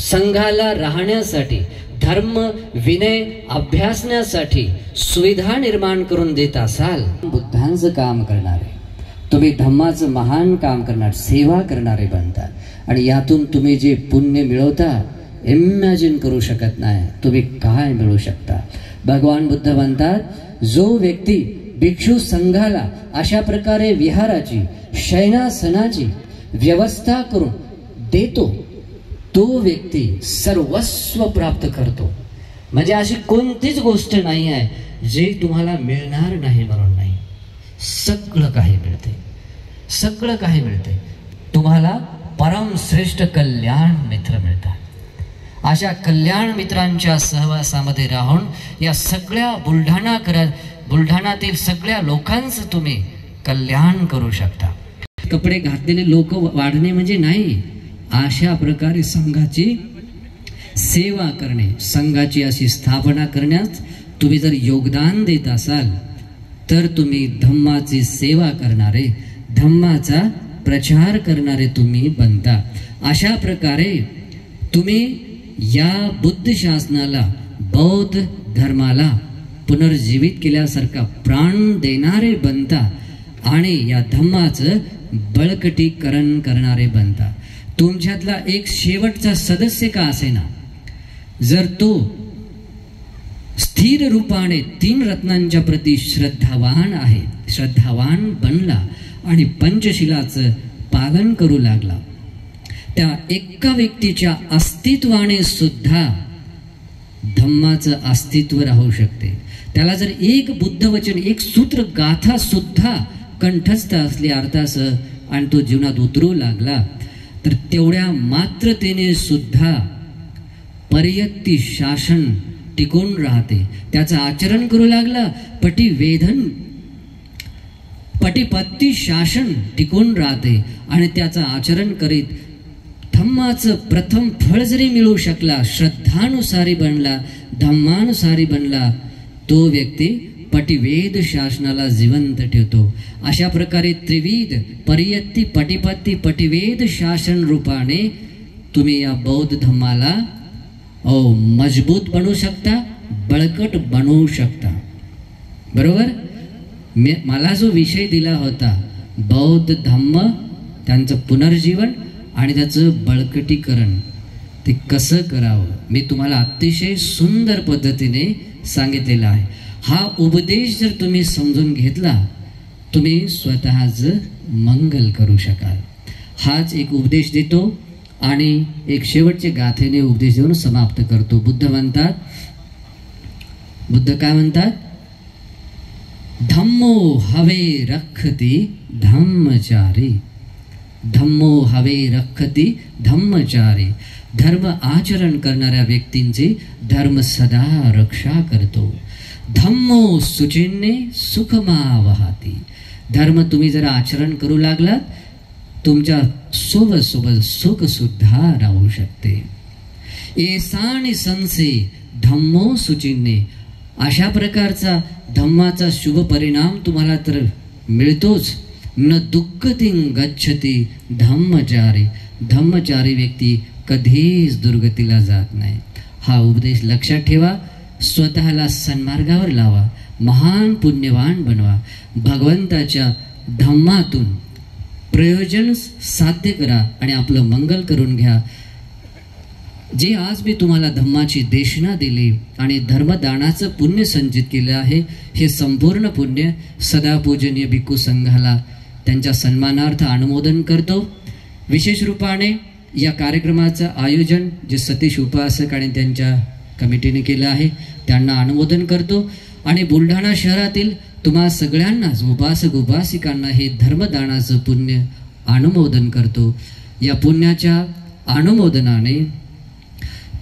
संघाला राहण्यासाठी, धर्म विनय अभ्यासण्यासाठी सुविधा निर्माण करून देत असाल, बुद्धांचं काम करणारे, तुम्ही धम्माचं महान काम करणार, सेवा करणारे बनतात आणि यातून तुम्ही जे पुण्य मिळवता इमॅजिन करू शकत नाही तुम्ही काय मिळू शकता. भगवान बुद्ध म्हणतात, जो व्यक्ती भिक्षू संघाला अशा प्रकारे विहाराची, शयनासनाची व्यवस्था करून देतो, तो व्यक्ती सर्वस्व प्राप्त करतो. म्हणजे अशी कोणतीच गोष्ट नाही आहे जे तुम्हाला मिळणार नाही म्हणून नाही. सगळं काही मिळते, सगळं काही मिळते. तुम्हाला परम श्रेष्ठ कल्याण मित्र मिळतात. अशा कल्याण मित्रांच्या सहवासामध्ये राहून या सगळ्या बुलढाणातील सगळ्या लोकांचं तुम्ही कल्याण करू शकता. कपडे घातलेले लोक वाढणे म्हणजे नाही, अशा प्रकारे संघाची सेवा करणे, संघाची अशी स्थापना करण्यास तुम्ही जर योगदान देत असाल तर तुम्ही धम्माची सेवा करणारे, धम्माचा प्रचार करणारे तुम्ही बनता. अशा प्रकारे तुम्ही या बुद्ध शासनाला, बौद्ध धर्माला पुनर्जीवित केल्यासारखा प्राण देणारे बनता आणि या धम्माचं बळकटीकरण करणारे बनता. तुमच्यातला एक शेवटचा सदस्य का असेना, जर तो स्थिर रूपाने 3 रत्नांच्या प्रती श्रद्धावान आहे, श्रद्धावान बनला आणि पंचशिलाचं पालन करू लागला, त्या एका व्यक्तीच्या अस्तित्वाने सुद्धा धम्माचं अस्तित्व राहू शकते. त्याला जर एक बुद्धवचन, एक सूत्र गाथा सुद्धा कंठस्थ असली अर्थासह आणि तो जीवनात उतरू लागला तर तेवढ्या मात्रतेने सुद्धा पर्यत्ती शासन टिकून राहते, त्याचं आचरण करू लागला, पटिपत्ती शासन टिकून राहते आणि त्याचं आचरण करीत धम्माचं प्रथम फळ जरी मिळू शकला, श्रद्धानुसारी बनला, धम्मानुसारी बनला, तो व्यक्ती पटिवेद शासनाला जिवंत ठेवतो. अशा प्रकारे त्रिविध परियत्ती पटिपत्ती पटिवेद शासन रूपाने तुम्ही या बौद्ध धम्माला मजबूत बनवू शकता, बळकट बनवू शकता. बरोबर. मला जो विषय दिला होता बौद्ध धम्म, त्यांचं पुनर्जीवन आणि त्याचं बळकटीकरण, ते कसं करावं मी तुम्हाला अतिशय सुंदर पद्धतीने सांगितलेलं आहे. हा उपदेश जर तुम्ही समजून घेतला, तुम्ही स्वतःचं मंगल करू शकाल. हाच एक उपदेश देतो आणि एक शेवटचे गाथेने उपदेश देऊन समाप्त करतो. बुद्ध काय म्हणतात? धम्मो हवे रखती धम्मचारी. धम्मो हवे रखती धम्मचारी. धर्म आचरण करणाऱ्या व्यक्तींची धर्म सदा रक्षा करतो. धम्मो सुचिन्ने सुखमा वहाती. धर्म तुम्ही जर आचरण करू लागलात, तुमच्या सोबत सुख सुद्धा राहू शकते. एसानी संसे धम्मो सुचिन्ने. अशा प्रकारचा धम्माचा शुभ परिणाम तुम्हाला तर मिळतोच. न दुःखतिं गच्छति धम्मचारी. धम्मचारी व्यक्ती कधीच दुर्गतीला जात नाही. हा उपदेश लक्षात ठेवा. स्वतःला सन्मार्गावर लावा, महान पुण्यवान बनवा. भगवंताच्या धम्मातून प्रयोजन साध्य करा आणि आपलं मंगल करून घ्या. जे आज मी तुम्हाला धम्माची देशना दिली आणि धर्मदानाचं पुण्य संचित केलं आहे, हे संपूर्ण पुण्य सदापूजनीय भिक्खू संघाला त्यांच्या सन्मानार्थ अनुमोदन करतो. विशेष रूपाने या कार्यक्रमाचं आयोजन जे सतीश उपासक आणि त्यांच्या कमिटीने केलं आहे, त्यांना अनुमोदन करतो. आणि बुलढाणा शहरातील तुम्हा सगळ्यांनाच, उपासक उपासिकांना हे धर्मदानाचं पुण्य अनुमोदन करतो. या पुण्याच्या अनुमोदनाने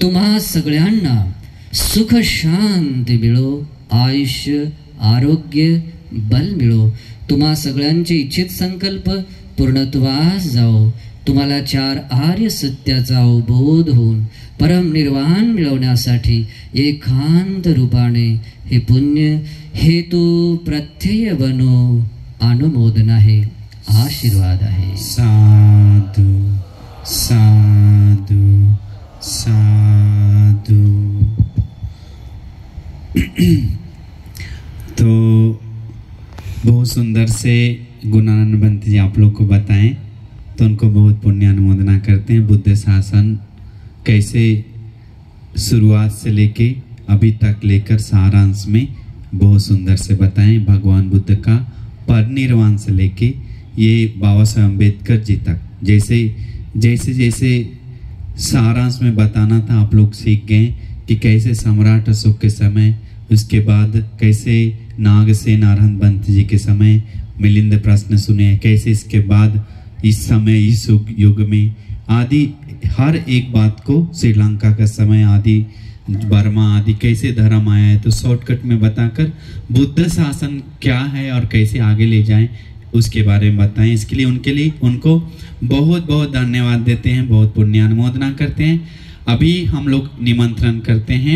तुम्हा सगळ्यांना सुख शांती मिळो, आयुष्य आरोग्य बल मिळो. तुम्हा सगळ्यांचे इच्छित संकल्प पूर्णत्वास जाओ. तुम्हाला 4 आर्य सत्याचा अवबोध होऊन परम निर्वाण मिळवण्यासाठी एकांत रूपाने हे पुण्य हेतू प्रत्यय बनो. अनुमोदन आहे, आशीर्वाद आहे. साधु साधु साधु. तो बहुत सुंदर से गुणानंद बंत जी आप लोग को बताएं, तो उनको बहुत पुण्य अनुमोदना करते हैं. बुद्ध शासन कैसे शुरुआत से लेके अभी तक लेकर सारांश में बहुत सुंदर से बताएं. भगवान बुद्ध का परिनिर्वाण से लेके ये बाबा साहेब अम्बेडकर जी तक जैसे जैसे जैसे सारांश में बताना था, आप लोग सीख गए कि कैसे सम्राट अशोक के समय, उसके बाद कैसे नागसेन अरहंत बंत जी के समय मिलिंद प्रश्न सुने, कैसे इसके बाद इस समय इस युग में आदि हर एक बात को, श्रीलंका का समय आदि, बर्मा आदि कैसे धर्म आया है, तो शॉर्टकट में बताकर बुद्ध शासन क्या है और कैसे आगे ले जाएं उसके बारे में बताएं. इसके लिए उनको बहुत बहुत धन्यवाद देते हैं, बहुत पुण्य अनुमोदना करते हैं. अभी हम लोग निमंत्रण करते हैं